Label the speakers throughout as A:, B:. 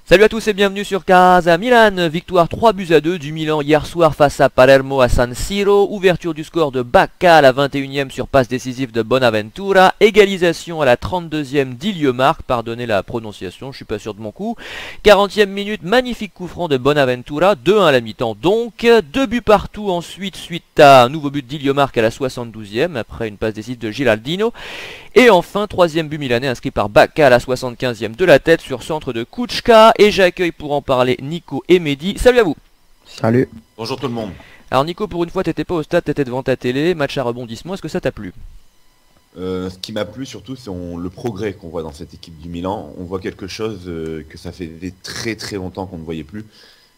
A: Salut à tous et bienvenue sur Casa Milan, victoire 3-2 du Milan hier soir face à Palermo à San Siro, ouverture du score de Bacca à la 21e sur passe décisive de Bonaventura, égalisation à la 32e d'Iliemark, pardonnez la prononciation, je suis pas sûr de mon coup, 40e minute, magnifique coup franc de Bonaventura, 2-1 à la mi-temps donc, 2 buts partout ensuite suite à un nouveau but d'Iliemark à la 72e après une passe décisive de Giraldino. Et enfin, troisième but milanais inscrit par Bacca à la 75e de la tête sur centre de Kučka. Et j'accueille pour en parler Nico et Mehdi. Salut à vous.
B: Salut.
C: Bonjour tout le monde.
A: Alors Nico, pour une fois t'étais pas au stade, t'étais devant ta télé, match à rebondissement, est-ce que ça t'a plu?
C: Ce qui m'a plu surtout, c'est le progrès qu'on voit dans cette équipe du Milan. On voit quelque chose que ça fait très longtemps qu'on ne voyait plus.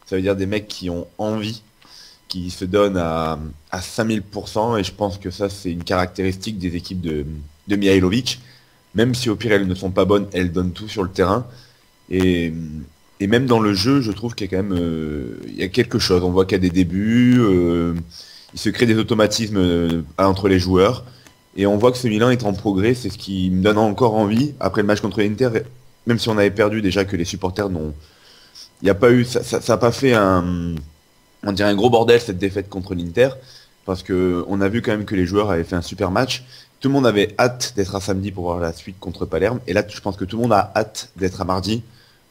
C: Ça veut dire des mecs qui ont envie, qui se donnent à 5000%. Et je pense que ça, c'est une caractéristique des équipes de Mihajlović. Même si au pire elles ne sont pas bonnes, elles donnent tout sur le terrain. Et même dans le jeu, je trouve qu'il y a quand même il y a quelque chose. On voit qu'il y a des débuts, il se crée des automatismes entre les joueurs. Et on voit que ce Milan est en progrès, c'est ce qui me donne encore envie. Après le match contre l'Inter, même si on avait perdu déjà, que les supporters n'ont... Il n'y a pas eu... Ça n'a pas fait on dirait un gros bordel cette défaite contre l'Inter. Parce qu'on a vu quand même que les joueurs avaient fait un super match. Tout le monde avait hâte d'être à samedi pour voir la suite contre Palerme. Et là, je pense que tout le monde a hâte d'être à mardi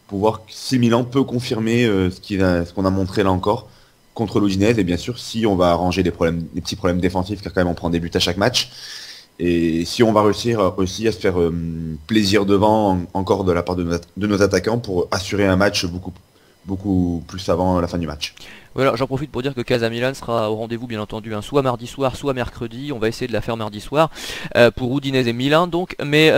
C: pour voir si Milan peut confirmer ce qu'on a montré là encore contre l'Udinese. Et bien sûr, si on va arranger les petits problèmes défensifs, car quand même on prend des buts à chaque match. Et si on va réussir aussi à se faire plaisir devant encore de la part de nos attaquants pour assurer un match beaucoup plus avant la fin du match.
A: Voilà, j'en profite pour dire que Casa Milan sera au rendez-vous bien entendu, hein, soit mardi soir, soit mercredi. On va essayer de la faire mardi soir pour Udinese et Milan donc. Mais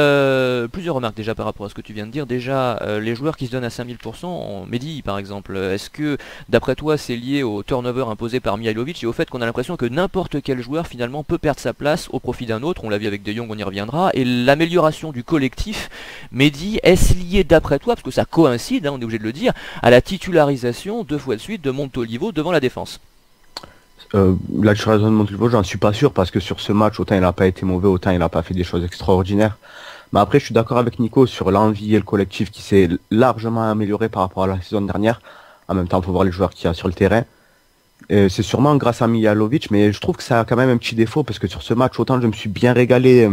A: plusieurs remarques déjà par rapport à ce que tu viens de dire. Déjà, les joueurs qui se donnent à 5000%, Mehdi par exemple, est-ce que d'après toi c'est lié au turnover imposé par Mihajlović et au fait qu'on a l'impression que n'importe quel joueur finalement peut perdre sa place au profit d'un autre? On l'a vu avec De Jong, on y reviendra. Et l'amélioration du collectif, Mehdi, est-ce lié d'après toi, parce que ça coïncide, hein, on est obligé de le dire, à la titularisation 2 fois de suite de Montolivo devant la défense?
B: La titularisation de Montolivo, j'en suis pas sûr parce que sur ce match, autant il n'a pas été mauvais, autant il n'a pas fait des choses extraordinaires. Mais après, je suis d'accord avec Nico sur l'envie et le collectif qui s'est largement amélioré par rapport à la saison dernière. En même temps, il faut voir les joueurs qu'il y a sur le terrain. C'est sûrement grâce à Mihajlović, mais je trouve que ça a quand même un petit défaut parce que sur ce match, autant je me suis bien régalé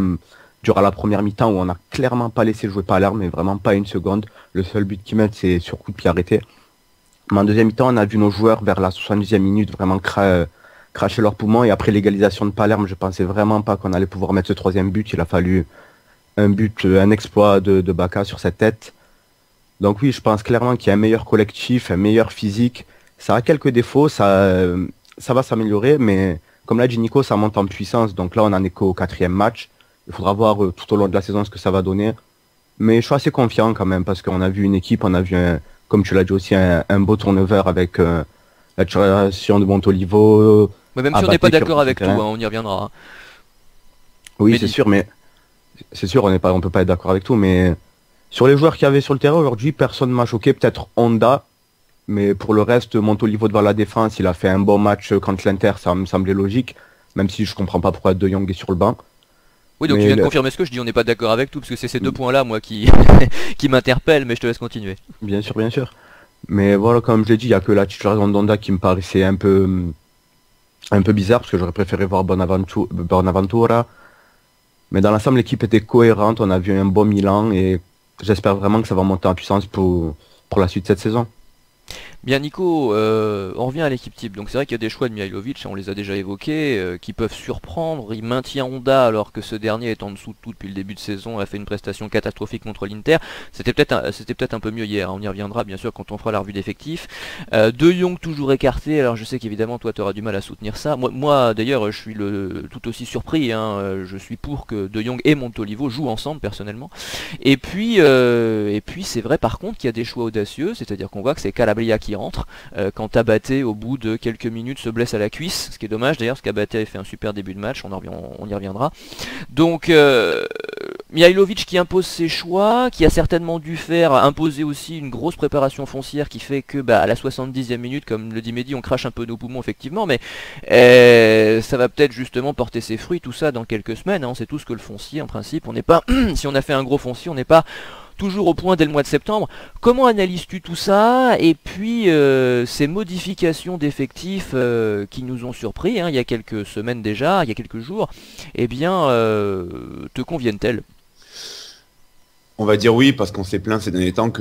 B: durant la première mi-temps où on n'a clairement pas laissé jouer Palerme, mais vraiment pas une seconde. Le seul but qu'ils mettent, c'est sur coup de pied arrêté. Mais en deuxième mi-temps, on a vu nos joueurs vers la 70e minute vraiment cracher leurs poumons. Et après l'égalisation de Palerme, je pensais vraiment pas qu'on allait pouvoir mettre ce troisième but. Il a fallu un exploit de Bacca sur cette tête. Donc oui, je pense clairement qu'il y a un meilleur collectif, un meilleur physique. Ça a quelques défauts, ça va s'améliorer, mais comme l'a dit Nico, ça monte en puissance. Donc là, on en est qu'au 4e match. Il faudra voir tout au long de la saison ce que ça va donner. Mais je suis assez confiant quand même, parce qu'on a vu une équipe, on a vu comme tu l'as dit aussi, un beau turnover avec la titularisation de Montolivo.
A: Mais même si on n'est pas d'accord avec tout, hein, on y reviendra. Hein.
B: Oui, c'est sûr, mais c'est sûr, on peut pas être d'accord avec tout, mais sur les joueurs qu'il y avait sur le terrain aujourd'hui, personne ne m'a choqué, peut-être Honda, mais pour le reste, Montolivo devant la défense, il a fait un bon match contre l'Inter, ça me semblait logique, même si je comprends pas pourquoi De Jong est sur le banc.
A: Oui, donc tu viens de confirmer ce que je dis, on n'est pas d'accord avec tout, parce que c'est ces 2 points-là, moi, qui m'interpellent, mais je te laisse continuer.
B: Bien sûr, bien sûr. Mais voilà, comme je l'ai dit, il n'y a que la titularisation d'Honda qui me paraissait un peu bizarre, parce que j'aurais préféré voir Bonaventura. Mais dans l'ensemble, l'équipe était cohérente, on a vu un bon Milan, et j'espère vraiment que ça va monter en puissance pour la suite de cette saison.
A: Bien Nico, on revient à l'équipe type, donc c'est vrai qu'il y a des choix de Mihajlović, on les a déjà évoqués, qui peuvent surprendre. Il maintient Honda alors que ce dernier est en dessous de tout depuis le début de saison, a fait une prestation catastrophique contre l'Inter. C'était peut-être un peu mieux hier, on y reviendra bien sûr quand on fera la revue d'effectifs. De Jong toujours écarté, alors je sais qu'évidemment toi tu auras du mal à soutenir ça. Moi d'ailleurs je suis tout aussi surpris, hein. Je suis pour que De Jong et Montolivo jouent ensemble personnellement. Et puis c'est vrai par contre qu'il y a des choix audacieux, c'est-à-dire qu'on voit que c'est Calabria qui rentre quand Tabaté au bout de quelques minutes se blesse à la cuisse, ce qui est dommage d'ailleurs parce qu'Abaté avait fait un super début de match, on y reviendra. Donc Mihajlović qui impose ses choix, qui a certainement dû imposer aussi une grosse préparation foncière qui fait que à la 70e minute, comme le dit Mehdi, on crache un peu nos poumons effectivement, mais ça va peut-être justement porter ses fruits tout ça dans quelques semaines, hein. On sait tous que le foncier en principe, on n'est pas si on a fait un gros foncier, on n'est pas toujours au point dès le mois de septembre. Comment analyses-tu tout ça? Et puis ces modifications d'effectifs qui nous ont surpris il y a quelques semaines déjà, il y a quelques jours, eh bien, te conviennent-elles?
C: On va dire oui, parce qu'on s'est plaint ces derniers temps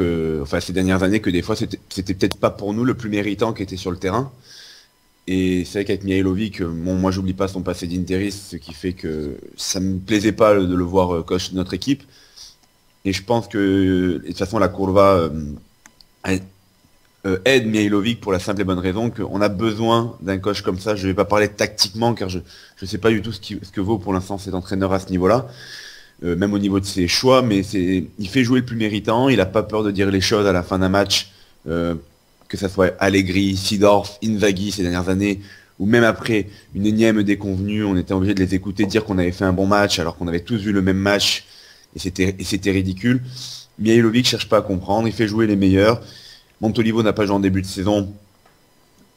C: ces dernières années que des fois c'était peut-être pas pour nous le plus méritant qui était sur le terrain. Et c'est vrai qu'avec Mihailovic, moi j'oublie pas son passé d'interiste, ce qui fait que ça me plaisait pas de le voir coach de notre équipe. Et je pense que de toute façon la Curva aide Mihailovic pour la simple et bonne raison qu'on a besoin d'un coach comme ça. Je ne vais pas parler tactiquement car je ne sais pas du tout ce que vaut pour l'instant cet entraîneur à ce niveau-là. Même au niveau de ses choix, mais il fait jouer le plus méritant, il n'a pas peur de dire les choses à la fin d'un match, que ça soit Allegri, Seedorf, Inzaghi ces dernières années, ou même après une énième déconvenue, on était obligé de les écouter dire qu'on avait fait un bon match alors qu'on avait tous vu le même match et c'était ridicule. Mihailovic cherche pas à comprendre, il fait jouer les meilleurs. Montolivo n'a pas joué en début de saison.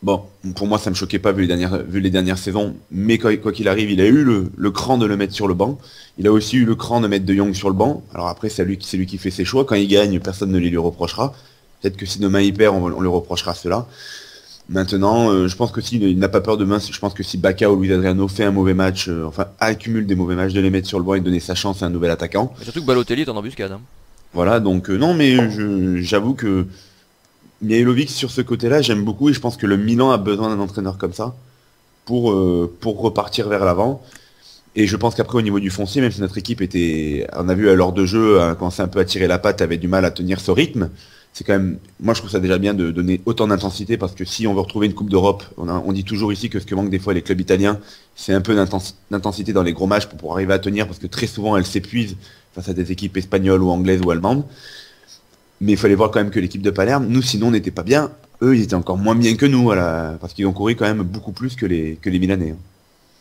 C: Bon, pour moi, ça me choquait pas vu les dernières saisons, mais quoi qu'il arrive, il a eu le cran de le mettre sur le banc. Il a aussi eu le cran de mettre De Jong sur le banc. Alors après, c'est lui qui fait ses choix. Quand il gagne, personne ne les lui reprochera. Peut-être que si demain il perd, on lui reprochera cela. Maintenant, je pense que il n'a pas peur demain. Je pense que si Bacca ou Luis Adriano fait un mauvais match, accumule des mauvais matchs, de les mettre sur le banc et de donner sa chance à un nouvel attaquant.
A: Et surtout que Balotelli est en embuscade.
C: Voilà, donc non, mais j'avoue que Mihailovic sur ce côté-là, j'aime beaucoup et je pense que le Milan a besoin d'un entraîneur comme ça pour repartir vers l'avant. Et je pense qu'après au niveau du foncier, même si notre équipe on a vu à l'heure de jeu, commencer un peu à tirer la patte, avait du mal à tenir ce rythme, c'est quand même, moi je trouve ça déjà bien de donner autant d'intensité parce que si on veut retrouver une Coupe d'Europe, on dit toujours ici que ce que manquent des fois les clubs italiens, c'est un peu d'intensité dans les gros matchs pour pouvoir arriver à tenir parce que très souvent elles s'épuisent face à des équipes espagnoles ou anglaises ou allemandes. Mais il fallait voir quand même que l'équipe de Palerme, nous sinon on n'était pas bien, eux ils étaient encore moins bien que nous, parce qu'ils ont couru quand même beaucoup plus que les Milanais.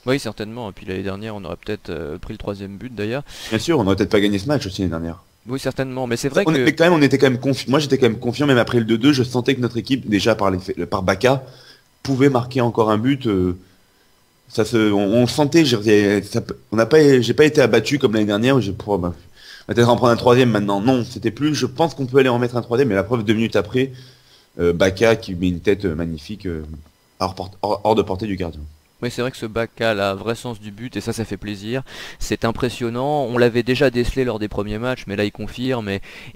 A: Oui, certainement. Et puis l'année dernière, on aurait peut-être pris le 3e but d'ailleurs.
C: Bien sûr, on n'aurait peut-être pas gagné ce match aussi l'année dernière.
A: Oui, certainement. Mais c'est vrai
C: on était quand même confiant. Moi j'étais quand même confiant, même après le 2-2, je sentais que notre équipe, déjà par Bacca, pouvait marquer encore un but. On sentait, j'ai pas été abattu comme l'année dernière où on va peut-être en prendre un 3e maintenant. Non, c'était plus. Je pense qu'on peut aller en mettre un 3e, mais la preuve 2 minutes après, Bacca qui met une tête magnifique hors de portée du gardien.
A: Oui, c'est vrai que ce Bacca a la vrai sens du but et ça fait plaisir. C'est impressionnant. On l'avait déjà décelé lors des premiers matchs, mais là il confirme.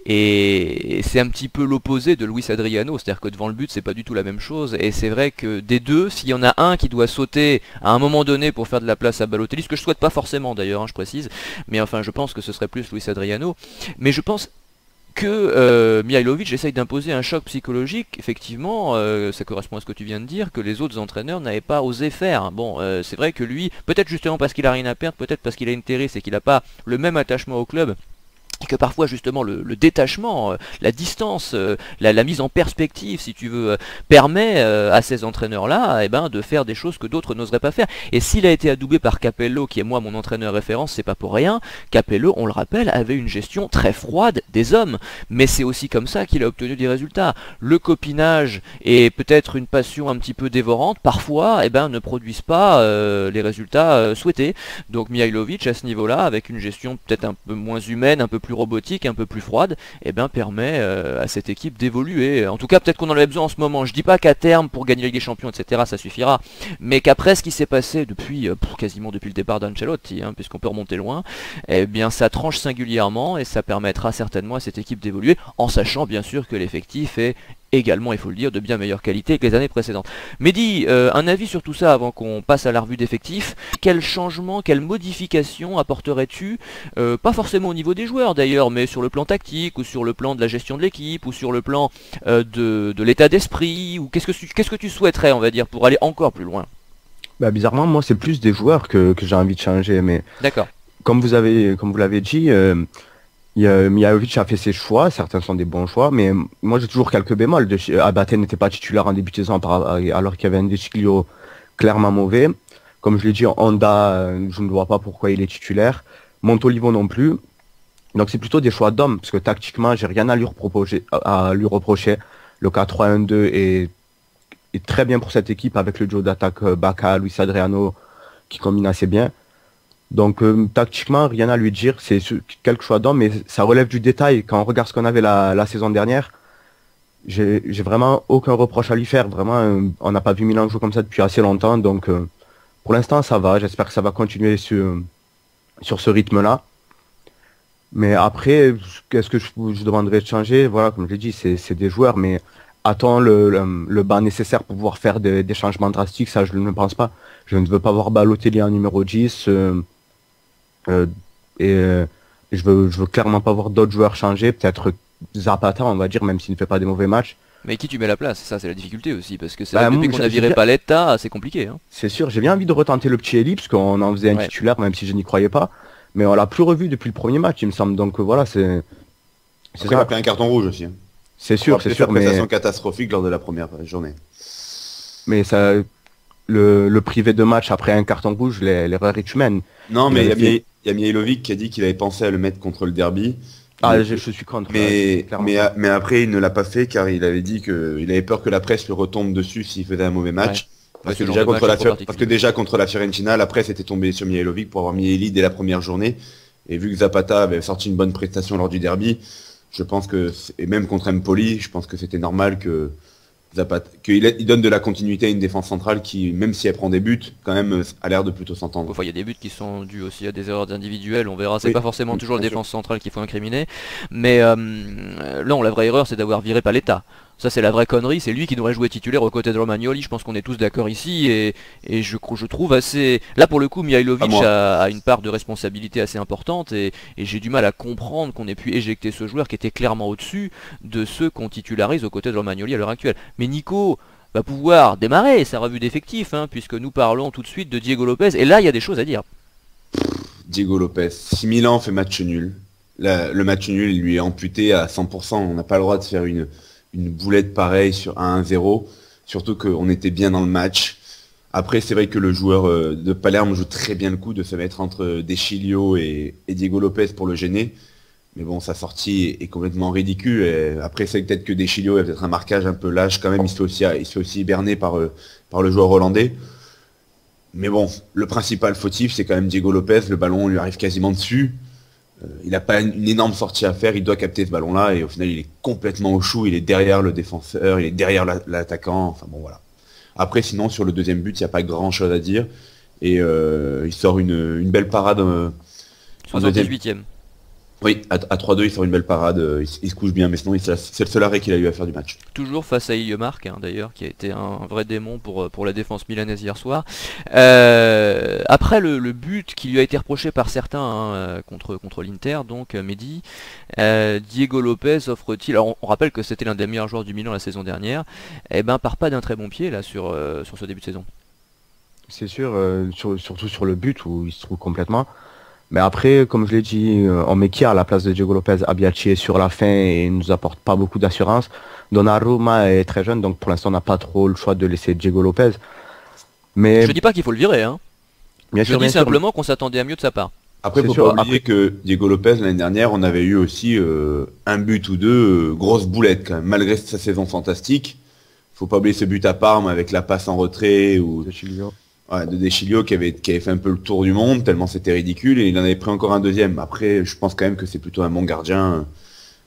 A: Et c'est un petit peu l'opposé de Luis Adriano, c'est-à-dire que devant le but, c'est pas du tout la même chose. Et c'est vrai que des deux, s'il y en a un qui doit sauter à un moment donné pour faire de la place à Balotelli, ce que je souhaite pas forcément d'ailleurs, je précise, mais enfin je pense que ce serait plus Luis Adriano. Mais je pense que Mihailovic essaye d'imposer un choc psychologique, effectivement, ça correspond à ce que tu viens de dire, que les autres entraîneurs n'avaient pas osé faire. Bon, c'est vrai que lui, peut-être justement parce qu'il a rien à perdre, peut-être parce qu'il a intérêt, c'est qu'il n'a pas le même attachement au club, et que parfois justement le détachement, la distance, la mise en perspective, si tu veux, permet à ces entraîneurs-là de faire des choses que d'autres n'oseraient pas faire. Et s'il a été adoubé par Capello, qui est moi mon entraîneur référence, c'est pas pour rien. Capello, on le rappelle, avait une gestion très froide des hommes, mais c'est aussi comme ça qu'il a obtenu des résultats. Le copinage et peut-être une passion un petit peu dévorante, parfois, ne produisent pas les résultats souhaités. Donc Mihailovic, à ce niveau-là, avec une gestion peut-être un peu moins humaine, un peu plus robotique, un peu plus froide, permet à cette équipe d'évoluer. En tout cas, peut-être qu'on en avait besoin en ce moment. Je dis pas qu'à terme, pour gagner la Ligue des Champions, etc., ça suffira, mais qu'après ce qui s'est passé quasiment depuis le départ d'Ancelotti, puisqu'on peut remonter loin, ça tranche singulièrement et ça permettra certainement à cette équipe d'évoluer, en sachant bien sûr que l'effectif est également, il faut le dire, de bien meilleure qualité que les années précédentes. Mehdi, un avis sur tout ça avant qu'on passe à la revue d'effectifs. Quel changement, quelle modification apporterais-tu, pas forcément au niveau des joueurs d'ailleurs, mais sur le plan tactique, ou sur le plan de la gestion de l'équipe, ou sur le plan de l'état d'esprit, ou qu'est-ce que tu souhaiterais, on va dire, pour aller encore plus loin?
B: Bizarrement, moi c'est plus des joueurs que j'ai envie de changer, mais
A: d'accord.
B: Comme vous l'avez dit, Mihailovic a fait ses choix, certains sont des bons choix, mais moi j'ai toujours quelques bémols. Abate n'était pas titulaire en début de saison alors qu'il y avait un Deschilio clairement mauvais. Comme je l'ai dit, Honda, je ne vois pas pourquoi il est titulaire. Montolivo non plus. Donc c'est plutôt des choix d'hommes, parce que tactiquement, j'ai rien à lui reprocher. Le 4-3-1-2 est très bien pour cette équipe avec le duo d'attaque Bacca, Luis Adriano qui combine assez bien. Donc tactiquement, rien à lui dire, c'est quelque chose d'homme, mais ça relève du détail. Quand on regarde ce qu'on avait la saison dernière, j'ai vraiment aucun reproche à lui faire. Vraiment, on n'a pas vu Milan jouer comme ça depuis assez longtemps, donc pour l'instant ça va. J'espère que ça va continuer sur ce rythme-là. Mais après, qu'est-ce que je demanderais de changer? Voilà, comme je l'ai dit, c'est des joueurs, mais attends le banc nécessaire pour pouvoir faire des changements drastiques, ça je ne pense pas. Je ne veux pas voir Balotelli en numéro 10. Euh, et je veux clairement pas voir d'autres joueurs changer, peut-être Zapata on va dire, même s'il ne fait pas des mauvais matchs.
A: Mais qui tu mets à la place? Ça, c'est la difficulté aussi, parce que c'est
B: Bah,
A: vrai que depuis
B: moi,
A: qu'on a viré Paletta, c'est compliqué. Hein.
B: c'est sûr, j'ai bien envie de retenter le petit Eli, parce qu'on en faisait un
A: Ouais.
B: titulaire, même si je n'y croyais pas. Mais on l'a plus revu depuis le premier match, il me semble. Donc voilà, c'est
C: Après, il a
B: ça.
C: pris un carton rouge aussi. Hein.
B: C'est sûr, c'est
C: Après
B: sûr,
C: sa prestation catastrophique lors de la première journée.
B: mais ça, le privé de match après un carton rouge, l'erreur est humaine.
C: Non,
B: Il
C: mais
B: avait fait-
C: il y a Mihailovic qui a dit qu'il avait pensé à le mettre contre le derby.
B: Ah,
C: Mais,
B: je suis contre. C'est clairement ça.
C: mais après, il ne l'a pas fait car il avait dit qu'il avait peur que la presse lui retombe dessus s'il faisait un mauvais match. Parce
A: Ce
C: que,
A: genre
C: déjà
A: de match
C: contre
A: est trop
C: parce que
A: particulier.
C: déjà contre la Fiorentina, la presse était tombée sur Mihailovic pour avoir Mihaili dès la première journée. Et vu que Zapata avait sorti une bonne prestation lors du derby, je pense que, et même contre Empoli, je pense que c'était normal que Zapata, il donne de la continuité à une défense centrale qui, même si elle prend des buts, quand même a l'air de plutôt s'entendre.
A: Enfin, il y a des buts qui sont dus aussi à des erreurs individuelles, on verra, c'est
C: Oui,
A: pas forcément toujours la
C: bien sûr.
A: défense centrale qu'il faut incriminer, mais non, la vraie erreur c'est d'avoir viré Paletta. Ça c'est la vraie connerie, c'est lui qui devrait jouer titulaire aux côtés de Romagnoli, je pense qu'on est tous d'accord ici, et je trouve assez... Là pour le coup,
C: Pas
A: Mihailovic
C: moi.
A: a une part de responsabilité assez importante, et j'ai du mal à comprendre qu'on ait pu éjecter ce joueur qui était clairement au-dessus de ceux qu'on titularise aux côtés de Romagnoli à l'heure actuelle. Mais Nico va pouvoir démarrer sa revue d'effectifs, hein, puisque nous parlons tout de suite de Diego Lopez, et là il y a des choses à dire.
C: Diego Lopez. Si Milan fait match nul, le match nul il lui est amputé à 100%. On n'a pas le droit de faire une boulette pareille sur 1-0. Surtout qu'on était bien dans le match. Après, c'est vrai que le joueur de Palerme joue très bien le coup de se mettre entre De Sciglio et Diego Lopez pour le gêner. Mais bon, sa sortie est complètement ridicule. Et après, c'est peut-être que De Sciglio a peut-être un marquage un peu lâche quand même. Il se fait aussi berner par le joueur hollandais. Mais bon, le principal fautif, c'est quand même Diego Lopez. Le ballon lui arrive quasiment dessus. Il n'a pas une énorme sortie à faire. Il doit capter ce ballon-là. Et au final, il est complètement au chou. Il est derrière le défenseur. Il est derrière l'attaquant. Enfin bon, voilà. Après, sinon, sur le deuxième but, il n'y a pas grand-chose à dire. Et il sort une belle parade en deuxième.
A: 78e.
C: Oui, à 3-2, il sort une belle parade. Il se couche bien. Mais sinon, c'est le seul arrêt qu'il a eu à faire du match.
A: Toujours face à Illemark, hein, d'ailleurs, qui a été un vrai démon pour la défense milanaise hier soir. Après le but qui lui a été reproché par certains hein, contre l'Inter, donc Mehdi, Diego Lopez offre-t-il, alors on rappelle que c'était l'un des meilleurs joueurs du Milan la saison dernière, et ben part pas d'un très bon pied là sur ce début de saison.
B: C'est sûr, surtout sur le but où il se trouve complètement. Mais après, comme je l'ai dit, on met qui à la place de Diego Lopez? Abbiati est sur la fin et il nous apporte pas beaucoup d'assurance. Donnarumma est très jeune, donc pour l'instant on n'a pas trop le choix de laisser Diego Lopez. Mais
A: Je dis pas qu'il faut le virer, hein.
B: bien
A: Je
B: sûr,
A: dis
B: bien sûr.
A: simplement qu'on s'attendait à mieux de sa part.
C: Après,
B: C'est
C: faut
B: sûr,
C: pas oublier que Diego Lopez, l'année dernière, on avait eu aussi un but ou deux, grosse boulette quand même, malgré sa saison fantastique. Faut pas oublier ce but à Parme avec la passe en retrait ou
B: De Chilio.
C: ouais, de De Sciglio qui avait fait un peu le tour du monde, tellement c'était ridicule, et il en avait pris encore un deuxième. Après, je pense quand même que c'est plutôt un bon gardien.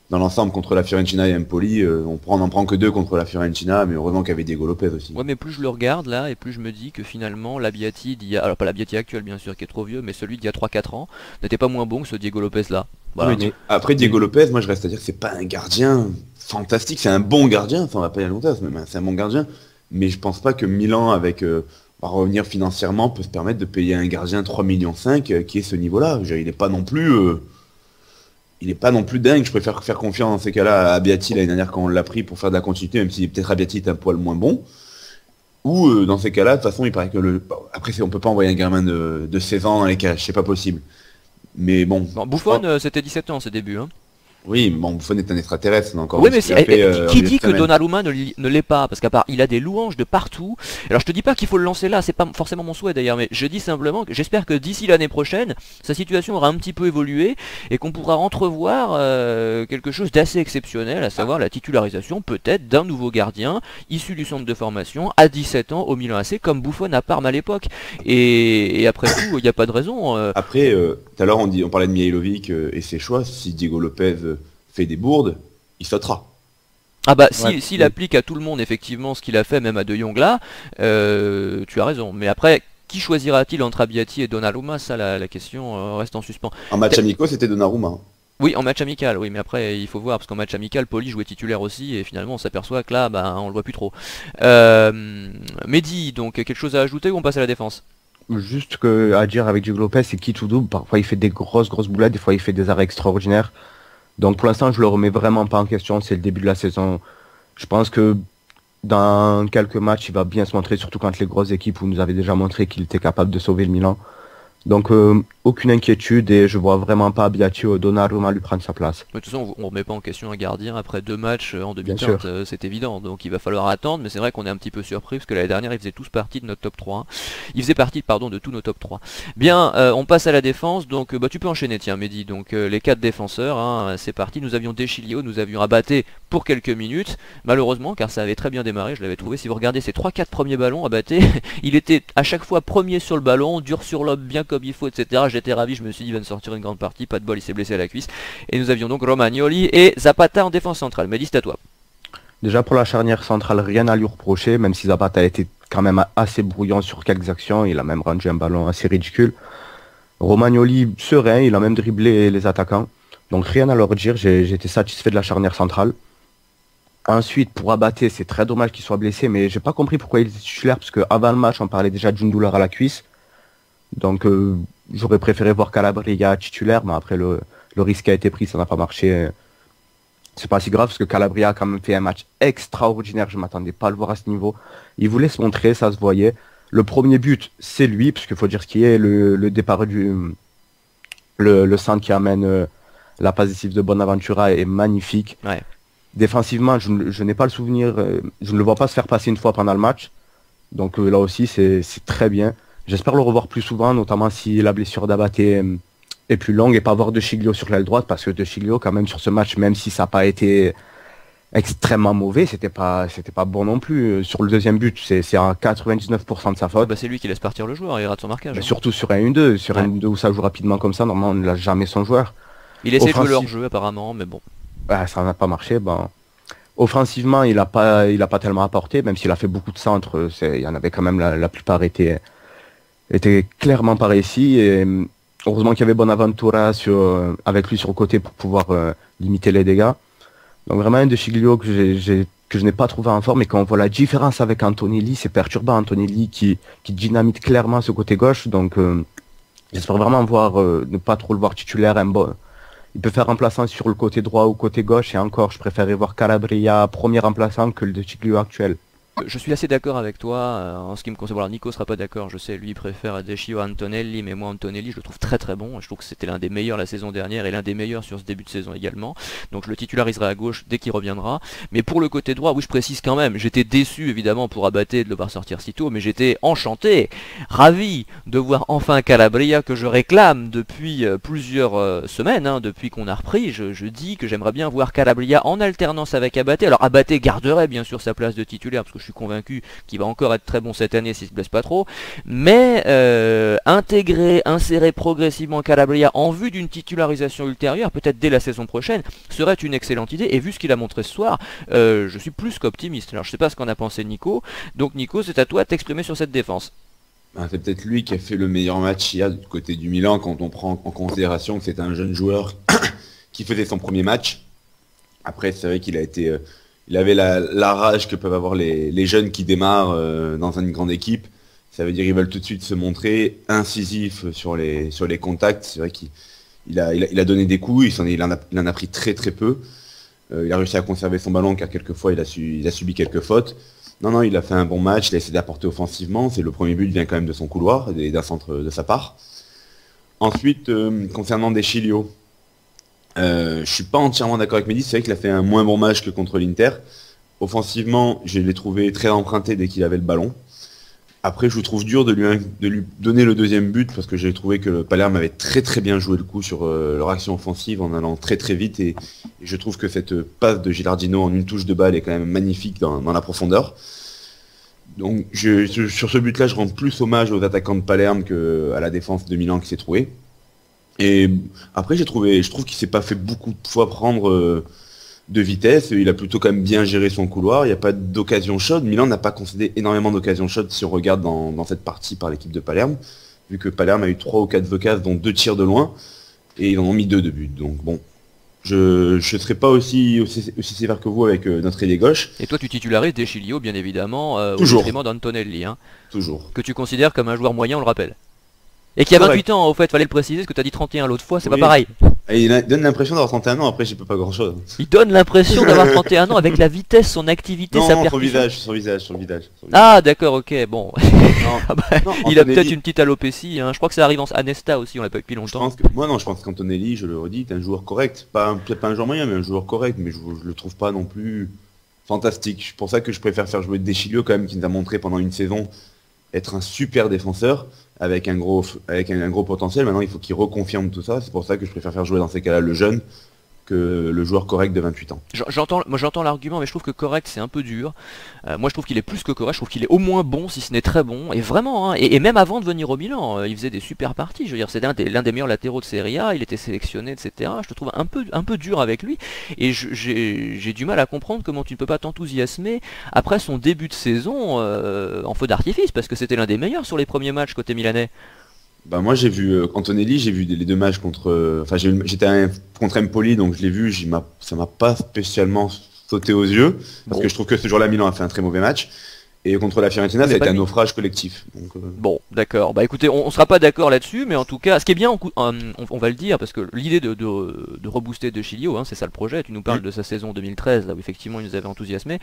C: Dans l'ensemble, contre la Fiorentina et Empoli, on n'en prend que deux contre la Fiorentina, mais heureusement qu'il y avait Diego Lopez aussi.
A: Ouais, mais plus je le regarde là, et plus je me dis que finalement l'Abbiati d'il y a, alors pas l'Abbiati actuel bien sûr qui est trop vieux, mais celui d'il y a 3-4 ans n'était pas moins bon que ce Diego Lopez là. Voilà.
B: Oui, mais
C: Après, Diego Lopez, moi je reste à dire que c'est pas un gardien fantastique, c'est un bon gardien, enfin on va pas y aller longtemps, mais c'est un bon gardien, mais je pense pas que Milan, avec va revenir financièrement, peut se permettre de payer un gardien 3,5 millions qui est ce niveau-là. Je veux dire, il est pas non plus il est pas non plus dingue. Je préfère faire confiance dans ces cas-là à Abbiati l'année dernière quand on l'a pris pour faire de la continuité, même si peut-être Abbiati est un poil moins bon. Ou dans ces cas-là, de toute façon, il paraît que après on peut pas envoyer un gamin de 16 ans dans les cages, c'est pas possible. Mais bon.
A: Bon, Buffon c'était 17 ans ses débuts. Hein.
C: Oui, bon, Buffon est un extraterrestre, on a encore
A: Oui,
C: vu
A: mais
C: ce qu'il a fait,
A: qui
C: en
A: dit que
C: semaine.
A: Donnarumma ne l'est pas? Parce qu'à part, il a des louanges de partout. Alors je te dis pas qu'il faut le lancer là, c'est pas forcément mon souhait d'ailleurs, mais je dis simplement que j'espère que d'ici l'année prochaine, sa situation aura un petit peu évolué et qu'on pourra entrevoir quelque chose d'assez exceptionnel, à savoir la titularisation peut-être d'un nouveau gardien issu du centre de formation à 17 ans au Milan AC, comme Buffon à Parme à l'époque. Et après tout, il n'y a pas de raison.
C: Après, tout à l'heure on parlait de Mihailovic et ses choix. Si Diego Lopez fait des bourdes, il sautera.
A: Ah bah
B: Ouais.
A: s'il applique à tout le monde effectivement ce qu'il a fait même à De Jong là, tu as raison. Mais après, qui choisira-t-il entre Abbiati et Donnarumma? Ça la question reste en suspens.
C: En match amico, c'était Donnarumma.
A: Oui, en match amical, oui, mais après il faut voir parce qu'en match amical, Poli jouait titulaire aussi et finalement on s'aperçoit que là, bah, on le voit plus trop. Mehdi, donc quelque chose à ajouter ou on passe à la défense?
B: Juste que à dire avec Diego Lopez, c'est qui tout double. Parfois il fait des grosses boulettes, des fois il fait des arrêts extraordinaires. Donc pour l'instant je le remets vraiment pas en question, c'est le début de la saison. Je pense que dans quelques matchs il va bien se montrer, surtout quand les grosses équipes où nous avait déjà montré qu'il était capable de sauver le Milan. Donc aucune inquiétude et je vois vraiment pas Abbiati ou Donnarumma lui prendre sa place.
A: De toute façon, on remet pas en question un gardien après 2 matchs en
B: Bien
A: demi-teinte,
B: sûr.
A: c'est évident. Donc il va falloir attendre, mais c'est vrai qu'on est un petit peu surpris parce que l'année dernière, ils faisaient tous partie de notre top 3. Ils faisaient partie, pardon, de tous nos top 3. Bien, on passe à la défense. Donc bah, tu peux enchaîner, tiens, Mehdi. Donc les 4 défenseurs, hein, c'est parti. Nous avions Deschilio, nous avions Abaté pour quelques minutes. Malheureusement, car ça avait très bien démarré, je l'avais trouvé. Si vous regardez ces 3-4 premiers ballons, Abaté, il était à chaque fois premier sur le ballon, dur sur l'homme, bien comme il faut, etc. J'étais ravi, je me suis dit il va nous sortir une grande partie, pas de bol, il s'est blessé à la cuisse. Et nous avions donc Romagnoli et Zapata en défense centrale. Mais dis c'est à toi.
B: Déjà pour la charnière centrale, rien à lui reprocher, même si Zapata a été quand même assez brouillant sur quelques actions, il a même rendu un ballon assez ridicule. Romagnoli serein, il a même dribblé les attaquants. Donc rien à leur dire, j'ai été satisfait de la charnière centrale. Ensuite, pour Abaté, c'est très dommage qu'il soit blessé, mais j'ai pas compris pourquoi il était titulaire, parce qu'avant le match, on parlait déjà d'une douleur à la cuisse. Donc j'aurais préféré voir Calabria titulaire, mais après le risque a été pris, ça n'a pas marché. C'est pas si grave, parce que Calabria a quand même fait un match extraordinaire, je m'attendais pas à le voir à ce niveau. Il voulait se montrer, ça se voyait. Le premier but, c'est lui, parce qu'il faut dire ce qui est, le départ le centre qui amène la passe décisive de Bonaventura est magnifique.
A: Ouais.
B: Défensivement, je n'ai pas le souvenir, je ne le vois pas se faire passer une fois pendant le match. Donc là aussi, c'est très bien. J'espère le revoir plus souvent, notamment si la blessure d'Abaté est plus longue et pas voir De Sciglio sur l'aile droite, parce que De Sciglio, quand même, sur ce match, même si ça n'a pas été extrêmement mauvais, c'était pas bon non plus. Sur le deuxième but, c'est à 99% de sa faute.
A: Bah, c'est lui qui laisse partir le joueur, il rate son marquage.
B: Mais
A: Hein.
B: surtout sur un 1-2, sur
A: Ouais.
B: un 1-2 où ça joue rapidement comme ça, normalement on ne lâche jamais son joueur.
A: Il essaie de jouer leur
B: Offensif-
A: jeu apparemment, mais bon.
B: Ça n'a pas marché. Ben, offensivement, il a pas tellement apporté, même s'il a fait beaucoup de centres. Il y en avait quand même la plupart étaient clairement pas réussis. Et heureusement qu'il y avait Bonaventura avec lui sur le côté pour pouvoir limiter les dégâts. Donc vraiment un De Sciglio que je n'ai pas trouvé en forme, et quand on voit la différence avec Antonelli, c'est perturbant. Antonelli qui dynamite clairement ce côté gauche. Donc j'espère vraiment ne pas trop le voir titulaire. Il peut faire remplaçant sur le côté droit ou côté gauche, et encore, je préférerais voir Calabria premier remplaçant que le De Sciglio actuel.
A: Je suis assez d'accord avec toi en ce qui me concerne. Alors Nico sera pas d'accord, je sais, lui il préfère Deschio à Antonelli, mais moi Antonelli je le trouve très très bon. Je trouve que c'était l'un des meilleurs la saison dernière et l'un des meilleurs sur ce début de saison également. Donc je le titulariserai à gauche dès qu'il reviendra. Mais pour le côté droit, oui je précise quand même, j'étais déçu évidemment pour Abaté de le voir sortir si tôt, mais j'étais enchanté, ravi de voir enfin Calabria que je réclame depuis plusieurs semaines, hein, depuis qu'on a repris. Je dis que j'aimerais bien voir Calabria en alternance avec Abaté. Alors Abaté garderait bien sûr sa place de titulaire parce que je suis convaincu qu'il va encore être très bon cette année s'il se blesse pas trop, mais insérer progressivement Calabria en vue d'une titularisation ultérieure, peut-être dès la saison prochaine, serait une excellente idée, et vu ce qu'il a montré ce soir, je suis plus qu'optimiste. Alors je sais pas ce qu'en a pensé Nico, donc Nico c'est à toi de t'exprimer sur cette défense.
C: C'est peut-être lui qui a fait le meilleur match hier du côté du Milan, quand on prend en considération que c'est un jeune joueur qui faisait son premier match. Après, c'est vrai qu'il a été... il avait la rage que peuvent avoir les jeunes qui démarrent dans une grande équipe. Ça veut dire qu'ils veulent tout de suite se montrer incisifs sur les contacts. C'est vrai qu'il a donné des coups, il en a pris très très peu. Il a réussi à conserver son ballon, car quelquefois il a subi quelques fautes. Non, il a fait un bon match, il a essayé d'apporter offensivement. Le premier but vient quand même de son couloir et d'un centre de sa part. Ensuite, concernant Deschilio, Je suis pas entièrement d'accord avec Mehdi, c'est vrai qu'il a fait un moins bon match que contre l'Inter. Offensivement, je l'ai trouvé très emprunté dès qu'il avait le ballon. Après, je trouve dur de lui donner le deuxième but parce que j'ai trouvé que le Palerme avait très très bien joué le coup sur leur action offensive en allant très très vite et je trouve que cette passe de Gilardino en une touche de balle est quand même magnifique dans la profondeur. Donc sur ce but-là, je rends plus hommage aux attaquants de Palerme qu'à la défense de Milan qui s'est trouvé. Et après, je trouve qu'il s'est pas fait beaucoup de fois prendre de vitesse. Il a plutôt quand même bien géré son couloir. Il n'y a pas d'occasion chaude. Milan n'a pas concédé énormément d'occasions chaudes si on regarde dans cette partie par l'équipe de Palerme, vu que Palerme a eu 3 ou 4 occasions, dont 2 tirs de loin, et ils en ont mis 2 de but. Donc bon, je ne serai pas aussi sévère que vous avec notre ailier gauche.
A: Et toi tu titularises De Sciglio bien évidemment au
C: Toujours.
A: détriment d'Antonelli, hein,
C: Toujours.
A: que tu considères comme un joueur moyen, on le rappelle. Et qui a 28 ans, au fait, fallait le préciser, parce que tu as dit 31 l'autre fois, c'est
C: Oui.
A: pas pareil.
C: Et il donne l'impression d'avoir 31 ans, après j'y peux pas grand chose.
A: Il donne l'impression d'avoir 31 ans avec la vitesse, son activité, sa
C: Non,
A: percussion.
C: sur le visage.
A: Ah d'accord, ok, bon.
C: Non,
A: Ah bah,
C: non,
A: il a
C: Antonelli,
A: peut-être une petite alopécie, hein. Je crois que ça arrive à Nesta aussi, on l'a pas eu depuis
C: je
A: longtemps.
C: pense qu'Antonelli, je le redis, est un joueur correct. Peut-être pas un joueur moyen, mais un joueur correct, mais je le trouve pas non plus fantastique. C'est pour ça que je préfère faire jouer De Sciglio quand même, qui nous a montré pendant une saison être un super défenseur avec un gros potentiel. Maintenant, il faut qu'il reconfirme tout ça. C'est pour ça que je préfère faire jouer dans ces cas-là le jeune que le joueur correct de 28 ans.
A: J'entends l'argument, mais je trouve que correct c'est un peu dur. Moi je trouve qu'il est plus que correct, je trouve qu'il est au moins bon, si ce n'est très bon. Et vraiment, hein, et même avant de venir au Milan, il faisait des super parties. Je veux dire, c'est l'un des meilleurs latéraux de Serie A, il était sélectionné, etc. Je te trouve un peu dur avec lui. Et j'ai du mal à comprendre comment tu ne peux pas t'enthousiasmer après son début de saison en feu d'artifice, parce que c'était l'un des meilleurs sur les premiers matchs côté milanais.
C: Bah moi j'ai vu Antonelli, j'ai vu les 2 matchs contre. Enfin j'étais contre Empoli, donc je l'ai vu, ça m'a pas spécialement sauté aux yeux, parce que je trouve que ce jour-là Milan a fait un très mauvais match. Et contre la Fiorentina, ça a été un naufrage collectif. Donc,
A: Bon, d'accord. Bah écoutez, on sera pas d'accord là-dessus, mais en tout cas, ce qui est bien, on va le dire, parce que l'idée de rebooster De Sciglio, hein, c'est ça le projet. Tu nous parles de sa saison 2013, là où effectivement il nous avait enthousiasmé.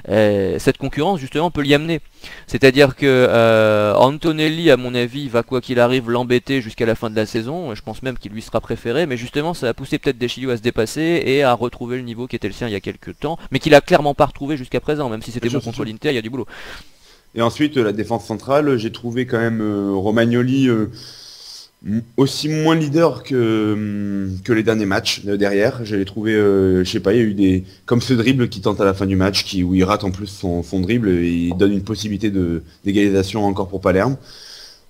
A: Cette concurrence, justement, peut l'y amener. C'est-à-dire que Antonelli, à mon avis, va quoi qu'il arrive l'embêter jusqu'à la fin de la saison. Je pense même qu'il lui sera préféré, mais justement, ça va pousser peut-être De Sciglio à se dépasser et à retrouver le niveau qui était le sien il y a quelques temps, mais qu'il a clairement pas retrouvé jusqu'à présent, même si c'était bon contre l'Inter, il y a du boulot.
C: Et ensuite, la défense centrale, j'ai trouvé quand même Romagnoli aussi moins leader que les derniers matchs derrière. Je l'ai trouvé, je sais pas, il y a eu comme ce dribble qui tente à la fin du match, où il rate en plus son dribble et il donne une possibilité d'égalisation encore pour Palerme.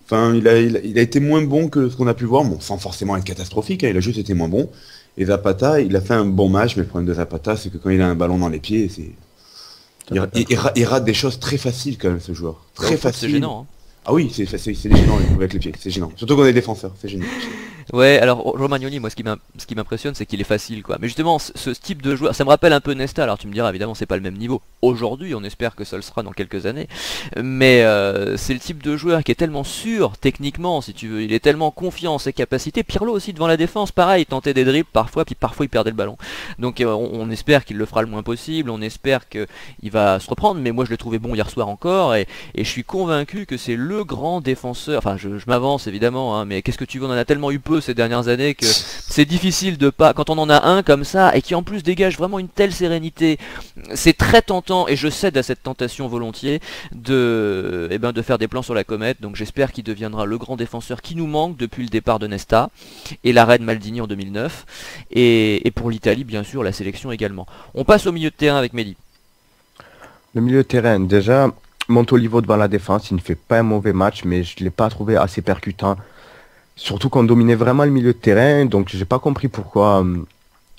C: Enfin, il a été moins bon que ce qu'on a pu voir, bon, sans forcément être catastrophique, hein, il a juste été moins bon. Et Zapata, il a fait un bon match, mais le problème de Zapata, c'est que quand il a un ballon dans les pieds, il rate des choses très faciles quand même, ce joueur. Très facile.
A: C'est gênant. Hein.
C: Ah oui, c'est gênant avec les pieds, c'est gênant. Surtout qu'on est défenseur, c'est gênant.
A: Ouais, alors Romagnoli, moi ce qui m'impressionne c'est qu'il est facile quoi. Mais justement ce type de joueur, ça me rappelle un peu Nesta, alors tu me diras évidemment c'est pas le même niveau. Aujourd'hui on espère que ça le sera dans quelques années. Mais c'est le type de joueur qui est tellement sûr techniquement si tu veux, il est tellement confiant en ses capacités. Pirlo aussi devant la défense, pareil, il tentait des dribbles parfois, puis parfois il perdait le ballon. Donc on espère qu'il le fera le moins possible, on espère qu'il va se reprendre, mais moi je l'ai trouvé bon hier soir encore et je suis convaincu que c'est le grand défenseur, enfin je m'avance évidemment, hein, mais qu'est-ce que tu veux, on en a tellement eu peu ces dernières années que c'est difficile de pas, quand on en a un comme ça et qui en plus dégage vraiment une telle sérénité, c'est très tentant et je cède à cette tentation volontiers de faire des plans sur la comète. Donc j'espère qu'il deviendra le grand défenseur qui nous manque depuis le départ de Nesta et l'arrêt de Maldini en 2009 et pour l'Italie bien sûr la sélection également. On passe au milieu de terrain avec Mehdi.
B: Le milieu de terrain, déjà Montolivo devant la défense, il ne fait pas un mauvais match, mais je ne l'ai pas trouvé assez percutant. Surtout qu'on dominait vraiment le milieu de terrain, donc j'ai pas compris pourquoi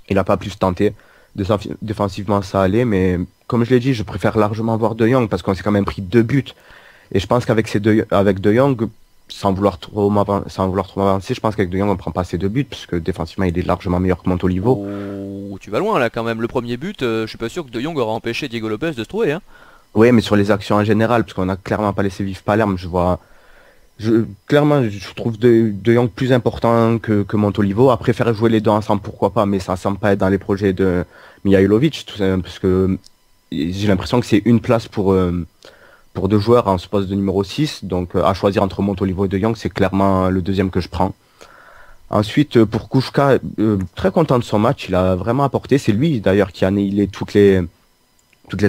B: il n'a pas pu se tenter. Défensivement ça allait, mais comme je l'ai dit, je préfère largement voir De Jong parce qu'on s'est quand même pris 2 buts. Et je pense qu'avec avec De Jong, sans vouloir trop avancer, je pense qu'avec De Jong on prend pas assez de buts, parce que défensivement il est largement meilleur que Montolivo.
A: Oh, tu vas loin là quand même, le premier but, je suis pas sûr que De Jong aura empêché Diego Lopez de se trouver. Hein.
B: Oui, mais sur les actions en général, parce qu'on a clairement pas laissé vivre Palerme, clairement, je trouve De Jong plus important que Montolivo. Après, faire jouer les deux ensemble, pourquoi pas, mais ça semble pas être dans les projets de Mihajlovic, tout ça, parce que j'ai l'impression que c'est une place pour 2 joueurs en ce poste de numéro 6. Donc, à choisir entre Montolivo et De Jong, c'est clairement le deuxième que je prends. Ensuite, pour Kouchka, très content de son match, il a vraiment apporté. C'est lui d'ailleurs qui a annihilé toutes les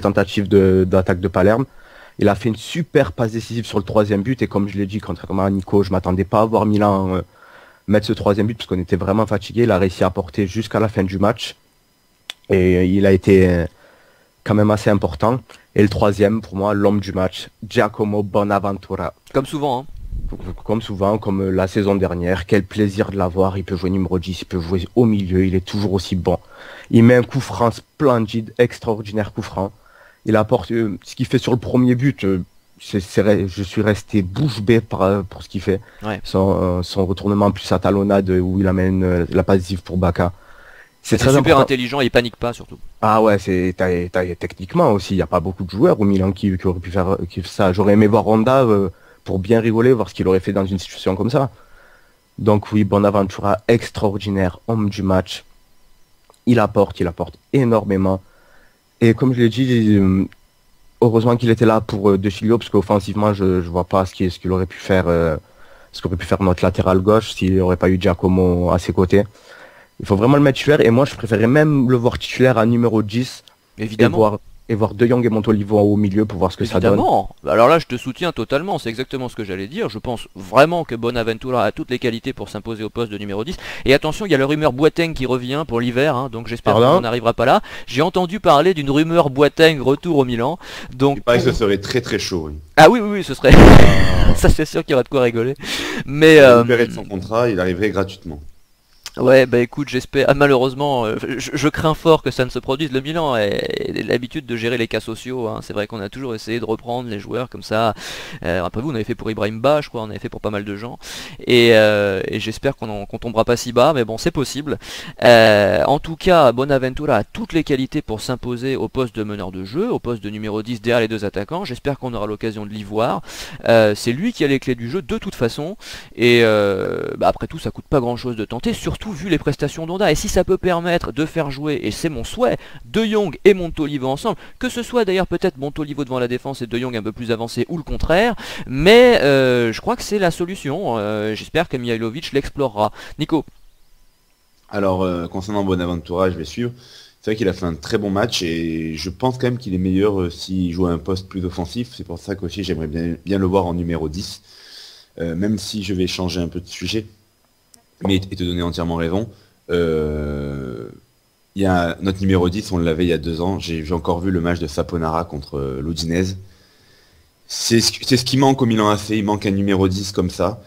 B: tentatives d'attaque de Palerme. Il a fait une super passe décisive sur le troisième but et comme je l'ai dit, contrairement à Nico, je m'attendais pas à voir Milan mettre ce troisième but parce qu'on était vraiment fatigué. Il a réussi à apporter jusqu'à la fin du match et il a été quand même assez important. Et le troisième, pour moi, l'homme du match, Giacomo Bonaventura.
A: Comme souvent, hein.
B: Comme souvent, comme la saison dernière, quel plaisir de l'avoir. Il peut jouer numéro 10, il peut jouer au milieu, il est toujours aussi bon. Il met un coup franc splendide, extraordinaire coup franc. Il apporte ce qu'il fait sur le premier but. Je suis resté bouche bée pour ce qu'il fait.
A: Ouais.
B: Son retournement plus à talonnade où il amène la passe décisive pour Bacca.
A: C'est très super intelligent et il panique pas surtout.
B: Ah ouais, techniquement aussi, il n'y a pas beaucoup de joueurs au Milan qui auraient pu faire ça. J'aurais aimé voir Honda pour bien rigoler, voir ce qu'il aurait fait dans une situation comme ça. Donc oui, Bonaventura, extraordinaire, homme du match. Il apporte énormément. Et comme je l'ai dit, heureusement qu'il était là pour De Chilio, parce qu'offensivement, je vois pas ce qu'il aurait pu faire, ce qu'aurait pu faire notre latéral gauche s'il n'y aurait pas eu Giacomo à ses côtés. Il faut vraiment le mettre titulaire, et moi je préférais même le voir titulaire à numéro 10.
A: Évidemment.
B: Et voir De Jong et Montolivo au milieu pour voir ce que ça donne.
A: Alors là je te soutiens totalement, c'est exactement ce que j'allais dire. Je pense vraiment que Bonaventura a toutes les qualités pour s'imposer au poste de numéro 10. Et attention, il y a la rumeur Boateng qui revient pour l'hiver, hein, donc j'espère qu'on n'arrivera pas là. J'ai entendu parler d'une rumeur Boateng retour au Milan. Donc,
C: il paraît que ce serait très très chaud. Oui.
A: Ah oui, ce serait... ça c'est sûr qu'il y aura de quoi rigoler. Mais
C: il libéré de son contrat, il arriverait gratuitement.
A: Ouais, bah écoute, j'espère. Ah, malheureusement, je crains fort que ça ne se produise. Le Milan a l'habitude de gérer les cas sociaux. Hein. C'est vrai qu'on a toujours essayé de reprendre les joueurs comme ça. Après vous, on avait fait pour Ibrahim Ba, je crois, on avait fait pour pas mal de gens. Et j'espère qu'on tombera pas si bas, mais bon, c'est possible. En tout cas, Bonaventura a toutes les qualités pour s'imposer au poste de meneur de jeu, au poste de numéro 10 derrière les deux attaquants. J'espère qu'on aura l'occasion de l'y voir. C'est lui qui a les clés du jeu de toute façon. Et après tout, ça coûte pas grand chose de tenter, surtout vu les prestations d'Honda, et si ça peut permettre de faire jouer, et c'est mon souhait, De Jong et Montolivo ensemble, que ce soit d'ailleurs peut-être Montolivo devant la défense et De Jong un peu plus avancé ou le contraire, mais je crois que c'est la solution. J'espère que Mihailovic l'explorera. Nico.
C: Alors concernant Bonaventura, je vais suivre. C'est vrai qu'il a fait un très bon match et je pense quand même qu'il est meilleur s'il joue à un poste plus offensif. C'est pour ça qu'aussi j'aimerais bien le voir en numéro 10, même si je vais changer un peu de sujet. Mais et te donner entièrement raison. Il y a notre numéro 10, on l'avait il y a 2 ans. J'ai encore vu le match de Saponara contre l'Udinese. C'est ce qui manque au Milan AC. Il manque un numéro 10 comme ça.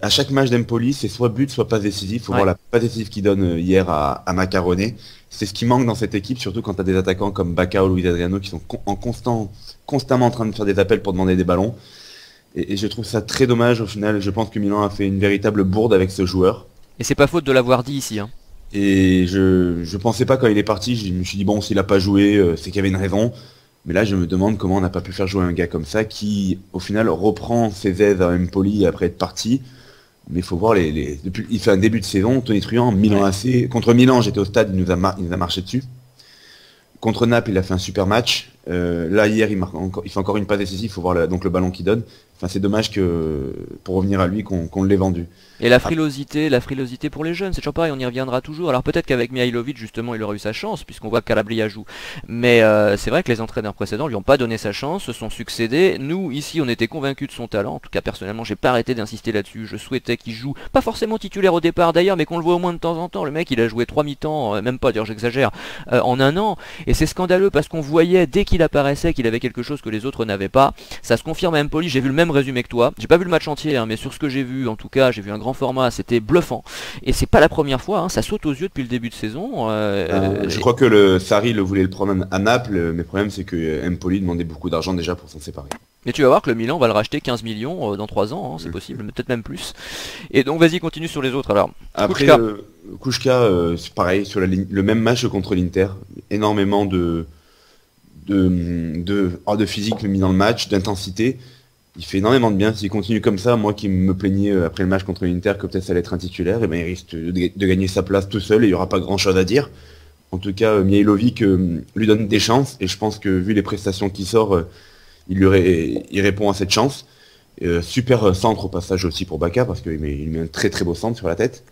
C: À chaque match d'Empoli, c'est soit but, soit passe décisive. Il faut voir la passe décisive qu'il donne hier à Macarone. C'est ce qui manque dans cette équipe, surtout quand tu as des attaquants comme Bacca ou Luis Adriano qui sont constamment en train de faire des appels pour demander des ballons. Et je trouve ça très dommage au final. Je pense que Milan a fait une véritable bourde avec ce joueur.
A: Et c'est pas faute de l'avoir dit ici. Hein.
C: Et je pensais pas quand il est parti, je me suis dit bon, s'il a pas joué, c'est qu'il y avait une raison. Mais là je me demande comment on n'a pas pu faire jouer un gars comme ça qui au final reprend ses aises à Empoli après être parti. Mais il faut voir depuis, il fait un début de saison, Tony Truant, Milan AC. Contre Milan, j'étais au stade, il nous a marché dessus. Contre Naples, il a fait un super match. Là hier, il fait encore une passe décisive, il faut voir donc le ballon qu'il donne. Enfin, c'est dommage que pour revenir à lui qu'on l'ait vendu.
A: Et la frilosité pour les jeunes, c'est toujours pareil, on y reviendra toujours. Alors peut-être qu'avec Mihailovic justement il aurait eu sa chance, puisqu'on voit que Calabria joue. Mais c'est vrai que les entraîneurs précédents lui ont pas donné sa chance, se sont succédés. Nous ici on était convaincus de son talent, en tout cas personnellement j'ai pas arrêté d'insister là-dessus. Je souhaitais qu'il joue, pas forcément titulaire au départ d'ailleurs, mais qu'on le voit au moins de temps en temps. Le mec il a joué 3 mi-temps, même pas, d'ailleurs j'exagère, en 1 an. Et c'est scandaleux parce qu'on voyait dès qu'il apparaissait qu'il avait quelque chose que les autres n'avaient pas. Ça se confirme à Empoli, j'ai vu le même résumé que toi. J'ai pas vu le match entier, hein, mais sur ce que j'ai vu, en tout cas j'ai vu un grand format, c'était bluffant. Et c'est pas la première fois, hein, ça saute aux yeux depuis le début de saison.
C: Je crois que Sarri voulait le prendre à Naples, mais le problème c'est que Empoli demandait beaucoup d'argent déjà pour s'en séparer.
A: Mais tu vas voir que le Milan va le racheter 15 millions dans 3 ans, hein, c'est possible, peut-être même plus. Et donc vas-y, continue sur les autres alors.
C: Après, Kouchka, c'est pareil, sur le même match contre l'Inter, énormément de physique mis dans le match, d'intensité. Il fait énormément de bien. S'il continue comme ça, moi qui me plaignais après le match contre l'Inter que peut-être ça allait être un titulaire, et ben il risque de gagner sa place tout seul et il n'y aura pas grand chose à dire. En tout cas, Mihailovic lui donne des chances et je pense que vu les prestations qu'il sort, il répond à cette chance. Super centre au passage aussi pour Baka, parce qu'il met un très très beau centre sur la tête.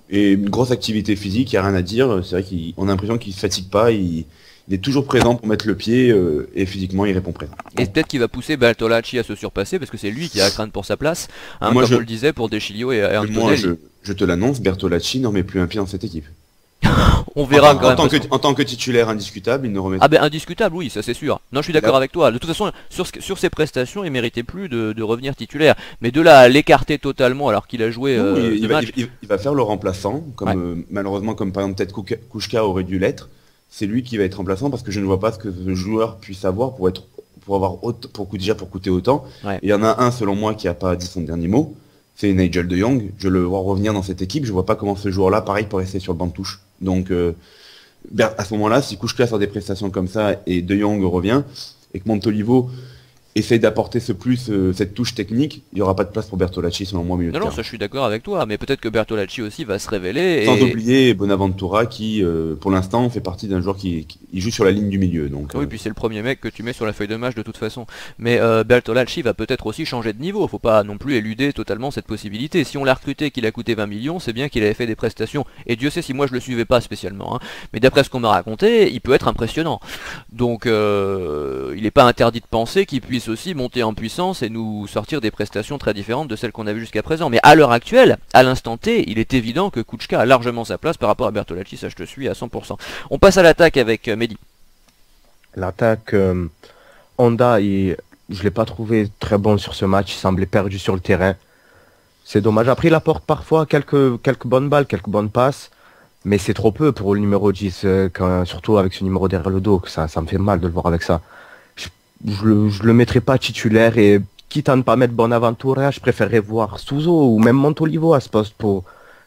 C: Et une grosse activité physique, il n'y a rien à dire. C'est vrai qu'on a l'impression qu'il ne se fatigue pas, il est toujours présent pour mettre le pied, et physiquement il répond présent.
A: Et peut-être qu'il va pousser Bertolacci à se surpasser, parce que c'est lui qui a à craindre pour sa place, hein,
C: Moi,
A: comme on le disait pour Deschilio et Antonelli.
C: Moi je te l'annonce, Bertolacci n'en met plus un pied dans cette équipe.
A: On verra quand même.
C: En tant que titulaire indiscutable, il ne remet
A: Ah ben indiscutable, oui, ça c'est sûr. Non, je suis d'accord avec toi. De toute façon, sur ses prestations, il méritait plus de revenir titulaire. Mais de là à l'écarter totalement alors qu'il a joué
C: il va faire le remplaçant, comme malheureusement comme par exemple peut-être Kouchka aurait dû l'être. C'est lui qui va être remplaçant parce que je ne vois pas ce que ce joueur puisse avoir pour coûter autant.
A: Ouais.
C: Et il y en a un selon moi qui n'a pas dit son dernier mot, c'est Nigel de Jong. Je le vois revenir dans cette équipe, je vois pas comment ce joueur-là, pareil, peut rester sur le banc de touche. Donc à ce moment-là, si Kouchka sort des prestations comme ça et de Jong revient, et que Montolivo essaye d'apporter cette touche technique, il n'y aura pas de place pour Bertolacci selon moi au milieu de terrain.
A: Non, ça je suis d'accord avec toi, mais peut-être que Bertolacci aussi va se révéler.
C: Sans oublier Bonaventura qui, pour l'instant, fait partie d'un joueur qui joue sur la ligne du milieu. Donc,
A: oui, puis c'est le premier mec que tu mets sur la feuille de match de toute façon. Mais Bertolacci va peut-être aussi changer de niveau, faut pas non plus éluder totalement cette possibilité. Si on l'a recruté et qu'il a coûté 20 millions, c'est bien qu'il avait fait des prestations. Et Dieu sait si moi je le suivais pas spécialement, hein. Mais d'après ce qu'on m'a raconté, il peut être impressionnant. Donc il n'est pas interdit de penser qu'il puisse aussi monter en puissance et nous sortir des prestations très différentes de celles qu'on a vues jusqu'à présent. Mais à l'heure actuelle, à l'instant T, il est évident que Kouchka a largement sa place par rapport à Bertolacci, ça je te suis à 100%. On passe à l'attaque avec Mehdi.
B: L'attaque, Honda, je l'ai pas trouvé très bon sur ce match, il semblait perdu sur le terrain. C'est dommage. Après, il apporte parfois quelques bonnes balles, quelques bonnes passes, mais c'est trop peu pour le numéro 10, surtout avec ce numéro derrière le dos, que ça me fait mal de le voir avec ça. Je le mettrais pas titulaire, et quitte à ne pas mettre Bonaventura, je préférerais voir Souzo ou même Montolivo à ce poste pour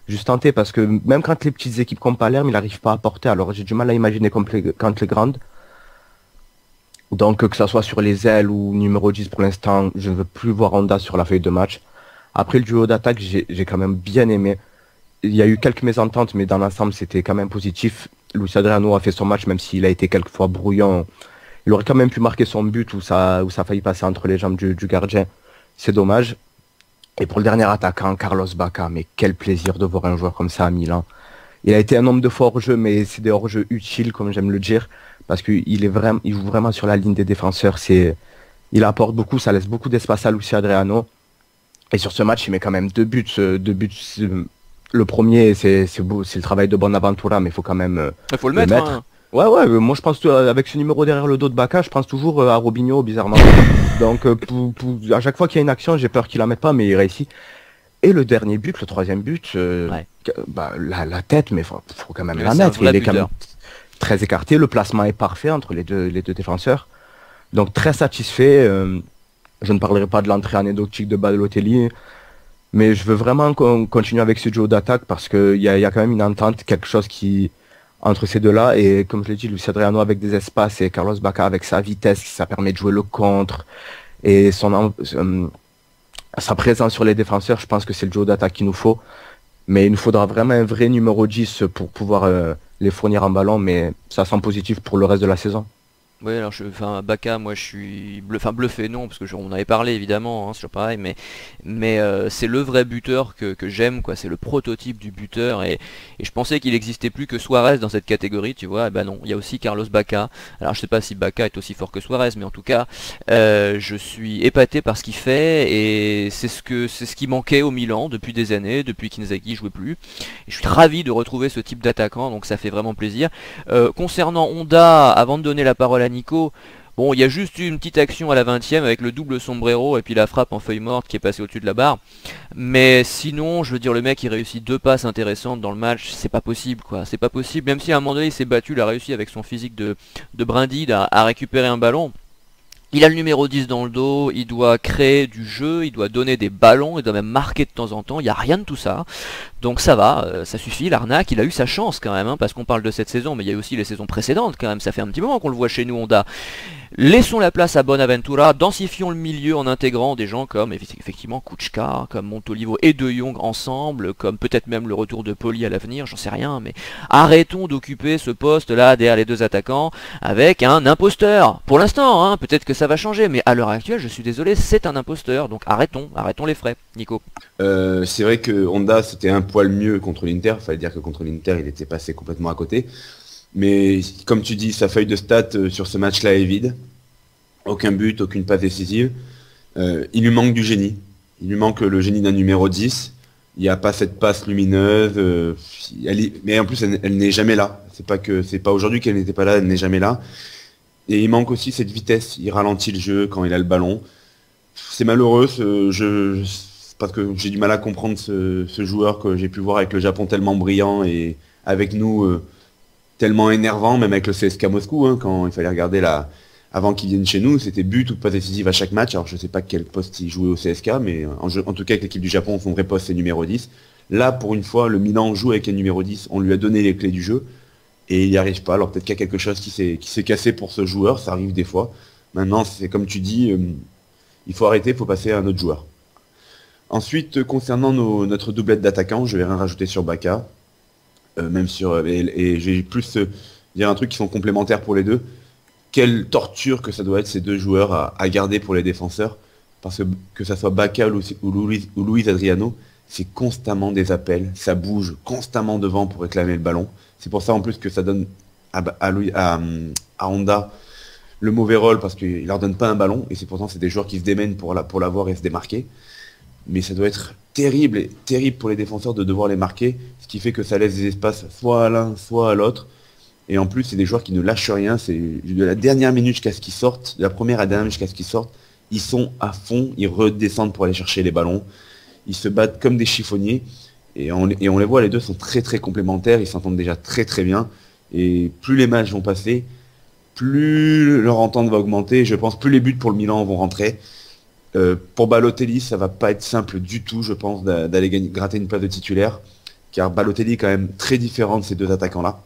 B: juste tenter, parce que même quand les petites équipes comme Palerme, il n'arrive pas à porter, alors j'ai du mal à imaginer quand les grandes. Donc que ça soit sur les ailes ou numéro 10 pour l'instant, je ne veux plus voir Honda sur la feuille de match. Après le duo d'attaque, j'ai quand même bien aimé. Il y a eu quelques mésententes, mais dans l'ensemble c'était quand même positif. Luis Adriano a fait son match, même s'il a été quelquefois brouillon. Il aurait quand même pu marquer son but où ça a failli passer entre les jambes du gardien. C'est dommage. Et pour le dernier attaquant, Carlos Bacca, mais quel plaisir de voir un joueur comme ça à Milan. Il a été un nombre de fois hors-jeu, mais c'est des hors-jeux utiles, comme j'aime le dire, parce qu'il joue vraiment sur la ligne des défenseurs. Il apporte beaucoup, ça laisse beaucoup d'espace à Luis Adriano. Et sur ce match, il met quand même deux buts. Le premier, c'est le travail de Bonaventura, mais il faut quand même
A: il faut le mettre. Hein.
B: Ouais, moi je pense avec ce numéro derrière le dos de Bacca, je pense toujours à Robinho, bizarrement. Donc à chaque fois qu'il y a une action, j'ai peur qu'il la mette pas, mais il réussit. Et le dernier but, le troisième but, la tête, mais faut quand même la mettre. Il est quand même très écarté, le placement est parfait entre les deux défenseurs. Donc très satisfait. Je ne parlerai pas de l'entrée anecdotique de Balotelli, mais je veux vraiment qu'on continue avec ce duo d'attaque, parce qu'il y a quand même une entente, quelque chose qui entre ces deux-là, et comme je l'ai dit, Luis Adriano avec des espaces et Carlos Bacca avec sa vitesse, ça permet de jouer le contre, et sa présence sur les défenseurs, je pense que c'est le duo d'attaque qu'il nous faut, mais il nous faudra vraiment un vrai numéro 10 pour pouvoir les fournir en ballon, mais ça sent positif pour le reste de la saison.
A: Oui, alors Bacca, moi je suis bluffé, non, parce que on avait parlé évidemment, hein, c'est pareil, mais c'est le vrai buteur que j'aime, quoi. C'est le prototype du buteur, et je pensais qu'il n'existait plus que Suarez dans cette catégorie, tu vois. Et ben non, il y a aussi Carlos Bacca. Alors je sais pas si Bacca est aussi fort que Suarez, mais en tout cas, je suis épaté par ce qu'il fait, et c'est ce qui manquait au Milan depuis des années, depuis qu'Inzaghi jouait plus. Et je suis ravi de retrouver ce type d'attaquant, donc ça fait vraiment plaisir. Concernant Honda, avant de donner la parole à Nico, bon, il y a juste eu une petite action à la 20e avec le double sombrero et puis la frappe en feuille morte qui est passée au-dessus de la barre. Mais sinon, je veux dire, le mec il réussit 2 passes intéressantes dans le match, c'est pas possible, quoi. C'est pas possible, même si à un moment donné il s'est battu, il a réussi avec son physique de brindille à récupérer un ballon. Il a le numéro 10 dans le dos, il doit créer du jeu, il doit donner des ballons, il doit même marquer de temps en temps, il n'y a rien de tout ça. Donc ça va, ça suffit, l'arnaque, il a eu sa chance quand même, hein, parce qu'on parle de cette saison, mais il y a aussi les saisons précédentes quand même, ça fait un petit moment qu'on le voit chez nous, Honda. Laissons la place à Bonaventura, densifions le milieu en intégrant des gens comme effectivement Kouchka, comme Montolivo et De Jong ensemble, comme peut-être même le retour de Poli à l'avenir, j'en sais rien, mais arrêtons d'occuper ce poste là derrière les deux attaquants avec un imposteur. Pour l'instant, hein, peut-être que ça va changer, mais à l'heure actuelle, je suis désolé, c'est un imposteur, donc arrêtons les frais, Nico.
C: C'est vrai que Honda c'était un poil mieux contre l'Inter, fallait dire que contre l'Inter il était passé complètement à côté. Mais comme tu dis, sa feuille de stats sur ce match-là est vide. Aucun but, aucune passe décisive. Il lui manque du génie. Il lui manque le génie d'un numéro 10. Il n'y a pas cette passe lumineuse. Mais en plus, elle n'est jamais là. C'est pas aujourd'hui qu'elle n'était pas là, elle n'est jamais là. Et il manque aussi cette vitesse. Il ralentit le jeu quand il a le ballon. C'est malheureux. Parce que j'ai du mal à comprendre ce joueur que j'ai pu voir avec le Japon tellement brillant et avec nous tellement énervant, même avec le CSKA Moscou, hein, quand il fallait regarder avant qu'ils viennent chez nous, c'était but ou passe décisive à chaque match. Alors je sais pas quel poste il jouait au CSKA, mais en tout cas avec l'équipe du Japon, son vrai poste c'est numéro 10. Là, pour une fois, le Milan joue avec un numéro 10, on lui a donné les clés du jeu, et il n'y arrive pas. Alors peut-être qu'il y a quelque chose qui s'est cassé pour ce joueur, ça arrive des fois. Maintenant, c'est comme tu dis, il faut arrêter, il faut passer à un autre joueur. Ensuite, concernant notre doublette d'attaquants, je vais rien rajouter sur Baka. Même sur et j'ai plus dire un truc qui sont complémentaires pour les deux. Quelle torture que ça doit être ces deux joueurs à garder pour les défenseurs, parce que ça soit Baka ou Luis Adriano, c'est constamment des appels, ça bouge constamment devant pour réclamer le ballon. C'est pour ça en plus que ça donne à Honda le mauvais rôle, parce qu'il leur donne pas un ballon, et c'est pourtant c'est des joueurs qui se démènent pour l'avoir et se démarquer. Mais ça doit être terrible pour les défenseurs de devoir les marquer, ce qui fait que ça laisse des espaces soit à l'un, soit à l'autre. Et en plus, c'est des joueurs qui ne lâchent rien, c'est de la dernière minute jusqu'à ce qu'ils sortent, de la première à la dernière minute jusqu'à ce qu'ils sortent, ils sont à fond, ils redescendent pour aller chercher les ballons, ils se battent comme des chiffonniers, et on les voit, les deux sont très très complémentaires, ils s'entendent déjà très très bien, et plus les matchs vont passer, plus leur entente va augmenter, je pense plus les buts pour le Milan vont rentrer. Pour Balotelli, ça va pas être simple du tout, je pense, d'aller gratter une place de titulaire, car Balotelli est quand même très différent de ces deux attaquants-là.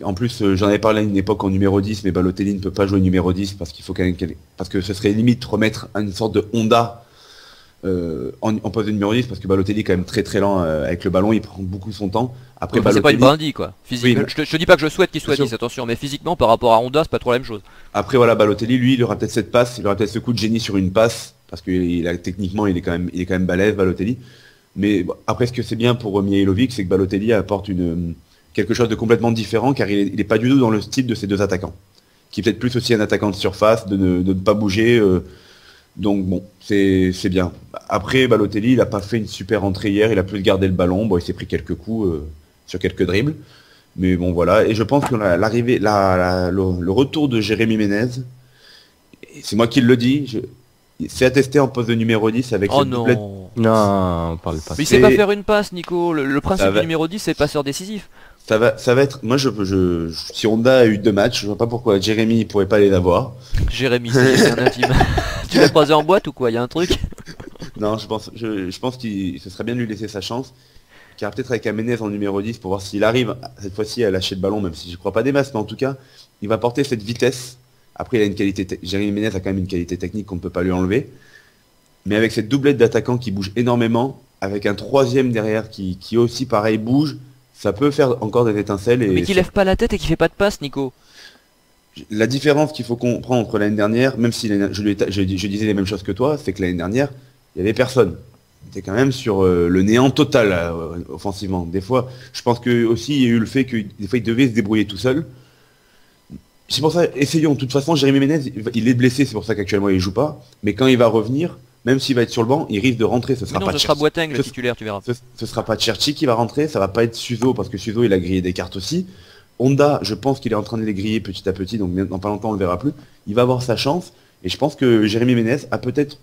C: En plus, j'en avais parlé à une époque en numéro 10, mais Balotelli ne peut pas jouer numéro 10 parce qu'il faut parce que ce serait limite remettre une sorte de Honda en poste de numéro 10, parce que Balotelli est quand même très très lent avec le ballon, il prend beaucoup son temps. Après,
A: c'est pas une brindille quoi. Physiquement,
C: oui,
A: je te dis pas que je souhaite qu'il soit 10, attention, mais physiquement par rapport à Honda, c'est pas trop la même chose.
C: Après voilà, Balotelli, lui, il aura peut-être cette passe, il aura peut-être ce coup de génie sur une passe, parce que techniquement il est quand même balèze, Balotelli. Mais bon, après, ce que c'est bien pour Mihailovic, c'est que Balotelli apporte quelque chose de complètement différent, car il est pas du tout dans le style de ces deux attaquants, qui est peut-être plus aussi un attaquant de surface, de ne pas bouger. Donc bon, c'est bien. Après, Balotelli, il a pas fait une super entrée hier, il a plus gardé le ballon, bon, il s'est pris quelques coups sur quelques dribbles. Mais bon voilà, et je pense que le retour de Jérémy Ménez, c'est moi qui le dis, c'est attesté en poste de numéro 10 avec cette doublette.
B: Non, on parle pas.
A: Mais il sait pas faire une passe, Nico. Le principe du numéro 10, c'est passeur décisif.
C: Ça va être. Moi, si Honda a eu 2 matchs, je vois pas pourquoi Jérémy il pourrait pas les avoir.
A: Jérémy, c'est un intime. Tu l'as croisé en boîte ou quoi? Il y a un truc?
C: Non, je pense qu'il ce serait bien de lui laisser sa chance. Car peut-être avec un Ménez en numéro 10 pour voir s'il arrive cette fois-ci à lâcher le ballon, même si je crois pas des masses, mais en tout cas, il va porter cette vitesse. Après, il a une qualité. Jérémy Ménez a quand même une qualité technique qu'on ne peut pas lui enlever. Mais avec cette doublette d'attaquants qui bouge énormément, avec un troisième derrière qui aussi pareil bouge, ça peut faire encore des étincelles.
A: Mais qui lève pas la tête et qui fait pas de passe, Nico.
C: La différence qu'il faut comprendre entre l'année dernière, même si je disais les mêmes choses que toi, c'est que l'année dernière, il y avait personne. C'était quand même sur le néant total offensivement. Des fois, je pense que aussi il y a eu le fait que des fois il devait se débrouiller tout seul. C'est pour ça, essayons. De toute façon, Jérémy Ménez, il est blessé, c'est pour ça qu'actuellement il joue pas. Mais quand il va revenir, même s'il va être sur le banc, il risque de rentrer. Ce sera
A: Boateng le titulaire, tu verras.
C: Ce sera pas Cherchi qui va rentrer, ça va pas être Suso, parce que Suso il a grillé des cartes aussi. Honda, je pense qu'il est en train de les griller petit à petit, donc dans pas longtemps on le verra plus. Il va avoir sa chance, et je pense que Jérémy Ménez a peut-être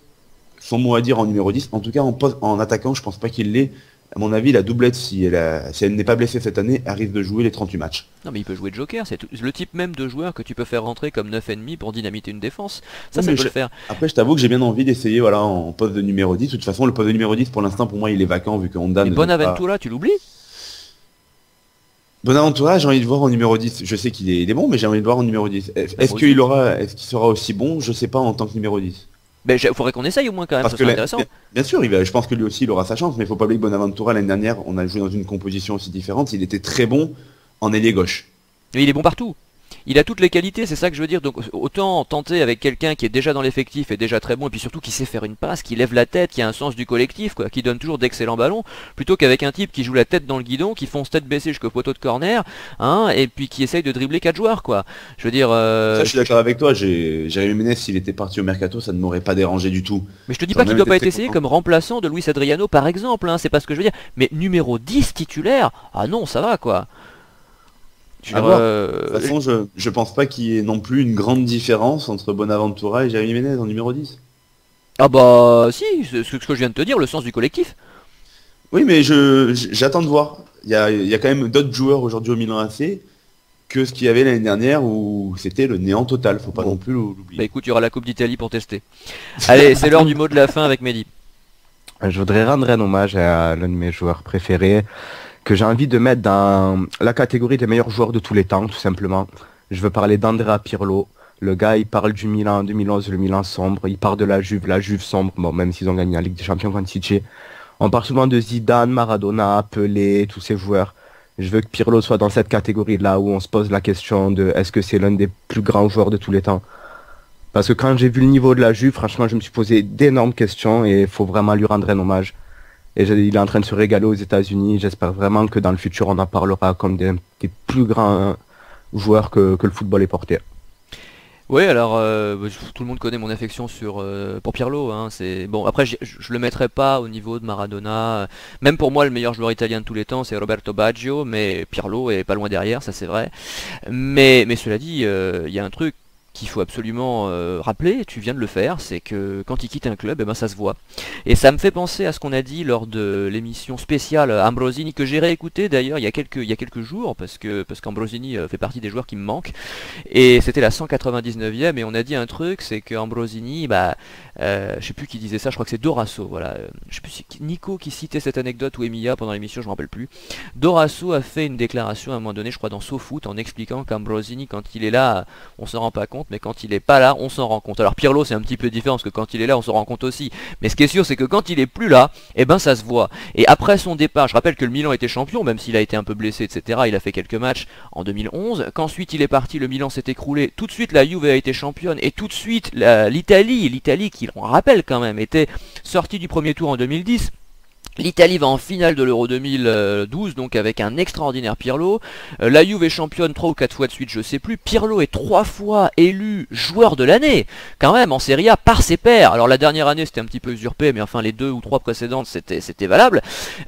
C: son mot à dire en numéro 10. En tout cas, en attaquant, je pense pas qu'il l'ait. À mon avis, la doublette, si elle n'est pas blessée cette année, arrive de jouer les 38 matchs.
A: Non mais il peut jouer de joker, c'est le type même de joueur que tu peux faire rentrer comme 9,5 pour dynamiter une défense. Ça peut le faire.
C: Après, je t'avoue que j'ai bien envie d'essayer en poste de numéro 10. De toute façon, le poste de numéro 10, pour l'instant, pour moi, il est vacant vu que Honda...
A: Et Bonaventura, tu l'oublies?
C: Bonaventura, j'ai envie de voir en numéro 10. Je sais qu'il est bon, mais j'ai envie de voir en numéro 10. Est-ce qu'il sera aussi bon? Je sais pas en tant que numéro 10.
A: Mais il faudrait qu'on essaye au moins quand même, ça serait intéressant.
C: Bien sûr, je pense que lui aussi il aura sa chance, mais il faut pas oublier que Bonaventura l'année dernière, on a joué dans une composition aussi différente, il était très bon en ailier gauche.
A: Mais il est bon partout. il a toutes les qualités, c'est ça que je veux dire. Donc autant tenter avec quelqu'un qui est déjà dans l'effectif et déjà très bon, et puis surtout qui sait faire une passe, qui lève la tête, qui a un sens du collectif, quoi, qui donne toujours d'excellents ballons, plutôt qu'avec un type qui joue la tête dans le guidon, qui fonce tête baissée jusqu'au poteau de corner, hein, et puis qui essaye de dribbler 4 joueurs, quoi. Je veux dire.
C: Ça, je suis d'accord avec toi. Jérémy Ménez, s'il était parti au mercato, ça ne m'aurait pas dérangé du tout.
A: Mais je te dis pas qu'il doit pas être essayé comme remplaçant de Luis Adriano par exemple, hein, c'est pas ce que je veux dire. Mais numéro 10 titulaire, ah non, ça va quoi.
C: De toute façon, je pense pas qu'il y ait non plus une grande différence entre Bonaventura et Jérémy Ménez en numéro 10.
A: Ah bah si, c'est ce que je viens de te dire, le sens du collectif.
C: Oui, mais j'attends de voir. Il y a quand même d'autres joueurs aujourd'hui au Milan AC que ce qu'il y avait l'année dernière où c'était le néant total, faut pas non plus l'oublier.
A: Bah écoute, il y aura la Coupe d'Italie pour tester. Allez, c'est l'heure du mot de la fin avec Mehdi.
B: Je voudrais rendre un hommage à l'un de mes joueurs préférés, que j'ai envie de mettre dans la catégorie des meilleurs joueurs de tous les temps, tout simplement. Je veux parler d'Andrea Pirlo. Le gars, il parle du Milan en 2011, le Milan sombre. Il parle de la Juve sombre, bon, même s'ils ont gagné la Ligue des Champions contre City. On parle souvent de Zidane, Maradona, Pelé, tous ces joueurs. Je veux que Pirlo soit dans cette catégorie-là où on se pose la question de est-ce que c'est l'un des plus grands joueurs de tous les temps. Parce que quand j'ai vu le niveau de la Juve, franchement, je me suis posé d'énormes questions et il faut vraiment lui rendre un hommage. Et il est en train de se régaler aux États-Unis. J'espère vraiment que dans le futur, on en parlera comme des plus grands joueurs que le football est porté.
A: Oui, alors tout le monde connaît mon affection pour Pirlo. Hein, bon, après, je le mettrai pas au niveau de Maradona. Même pour moi, le meilleur joueur italien de tous les temps, c'est Roberto Baggio, mais Pirlo est pas loin derrière, ça c'est vrai. Mais cela dit, il y a un truc qu'il faut absolument rappeler, tu viens de le faire, c'est que quand il quitte un club, eh ben, ça se voit. Et ça me fait penser à ce qu'on a dit lors de l'émission spéciale Ambrosini, que j'ai réécouté d'ailleurs il y a quelques jours, parce qu'Ambrosini fait partie des joueurs qui me manquent. Et c'était la 199e, et on a dit un truc, c'est qu'Ambrosini, je sais plus qui disait ça, je crois que c'est Dorasso, voilà. Je sais plus si Nico qui citait cette anecdote ou Emilia pendant l'émission, je me rappelle plus. Dorasso a fait une déclaration à un moment donné, je crois dans SoFoot, en expliquant qu'Ambrosini, quand il est là, on s'en rend pas compte, mais quand il est pas là, on s'en rend compte. Alors Pirlo, c'est un petit peu différent, parce que quand il est là, on s'en rend compte aussi. Mais ce qui est sûr, c'est que quand il est plus là, eh ben ça se voit. Et après son départ, je rappelle que le Milan était champion, même s'il a été un peu blessé, etc. Il a fait quelques matchs en 2011. Qu'ensuite il est parti, le Milan s'est écroulé. Tout de suite, la Juve a été championne. Et tout de suite, l'Italie, qui, on rappelle quand même, était sortie du premier tour en 2010. L'Italie va en finale de l'Euro 2012, donc avec un extraordinaire Pirlo. La Juve est championne 3 ou 4 fois de suite, je sais plus. Pirlo est 3 fois élu joueur de l'année, quand même, en Serie A, par ses pairs. Alors la dernière année, c'était un petit peu usurpé, mais enfin les 2 ou 3 précédentes, c'était valable.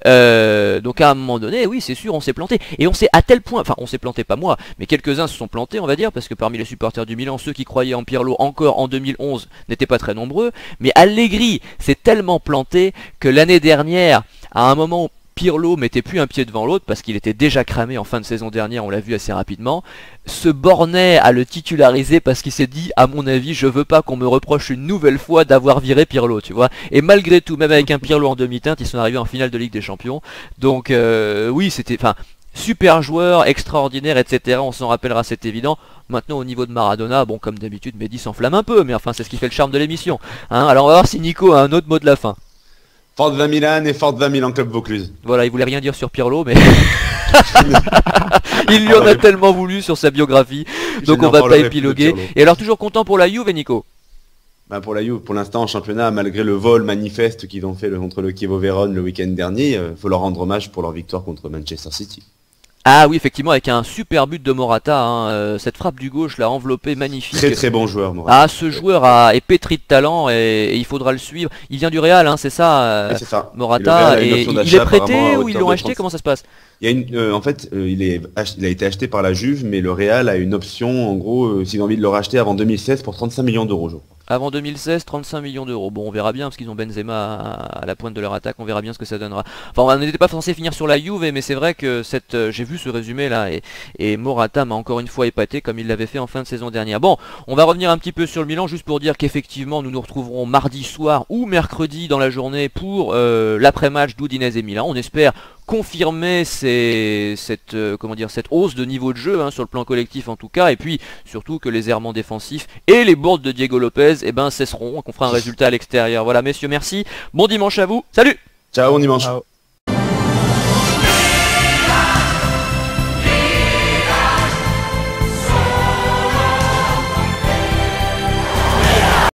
A: Donc à un moment donné, oui, c'est sûr, on s'est planté. Et on s'est à tel point, enfin on s'est planté, pas moi, mais quelques-uns se sont plantés, on va dire, parce que parmi les supporters du Milan, ceux qui croyaient en Pirlo encore en 2011 n'étaient pas très nombreux. Mais Allegri s'est tellement planté que l'année dernière, à un moment où Pirlo mettait plus un pied devant l'autre parce qu'il était déjà cramé en fin de saison dernière, on l'a vu assez rapidement, se bornait à le titulariser parce qu'il s'est dit, à mon avis, je veux pas qu'on me reproche une nouvelle fois d'avoir viré Pirlo, tu vois. Et malgré tout, même avec un Pirlo en demi-teinte, ils sont arrivés en finale de Ligue des Champions. Donc oui, c'était, super joueur, extraordinaire, etc. On s'en rappellera, c'est évident. Maintenant, au niveau de Maradona, bon, comme d'habitude, Mehdi s'enflamme un peu, mais enfin, c'est ce qui fait le charme de l'émission. Hein, alors on va voir si Nico a un autre mot de la fin.
C: Forza Milan et Forza Milan Club Vaucluse.
A: Voilà, il voulait rien dire sur Pirlo, mais il lui en a tellement voulu sur sa biographie, donc on va pas épiloguer. Et alors toujours content pour la Juve, Nico?
C: Pour la Juve, pour l'instant en championnat, malgré le vol manifeste qu'ils ont fait contre le Chievo Vérone le week-end dernier, faut leur rendre hommage pour leur victoire contre Manchester City.
A: Ah oui, effectivement, avec un super but de Morata, hein, cette frappe du gauche l'a enveloppé, magnifique.
C: Très très bon joueur, Morata.
A: Ah, ce joueur est pétri de talent et il faudra le suivre. Il vient du Real, hein, c'est ça,
C: oui, c'est ça.
A: Morata, et il est prêté ou ils l'ont acheté, comment ça se passe?
C: Il y a en fait, il a été acheté par la Juve, mais le Real a une option, en gros, s'ils ont envie de le racheter avant 2016 pour 35 millions d'euros, je crois.
A: Avant 2016, 35 millions d'euros. Bon, on verra bien, parce qu'ils ont Benzema à la pointe de leur attaque, on verra bien ce que ça donnera. Enfin, on n'était pas censé finir sur la Juve, mais c'est vrai que j'ai vu ce résumé là, et Morata m'a encore une fois épaté, comme il l'avait fait en fin de saison dernière. Bon, on va revenir un petit peu sur le Milan, juste pour dire qu'effectivement, nous nous retrouverons mardi soir ou mercredi dans la journée pour l'après-match d'Udinese et Milan. On espère confirmer cette hausse de niveau de jeu, hein, sur le plan collectif en tout cas, et puis surtout que les errements défensifs et les bourdes de Diego Lopez cesseront, qu'on fera un résultat à l'extérieur. Voilà messieurs, merci, bon dimanche à vous, salut.
C: Ciao, bon dimanche.
B: Ciao.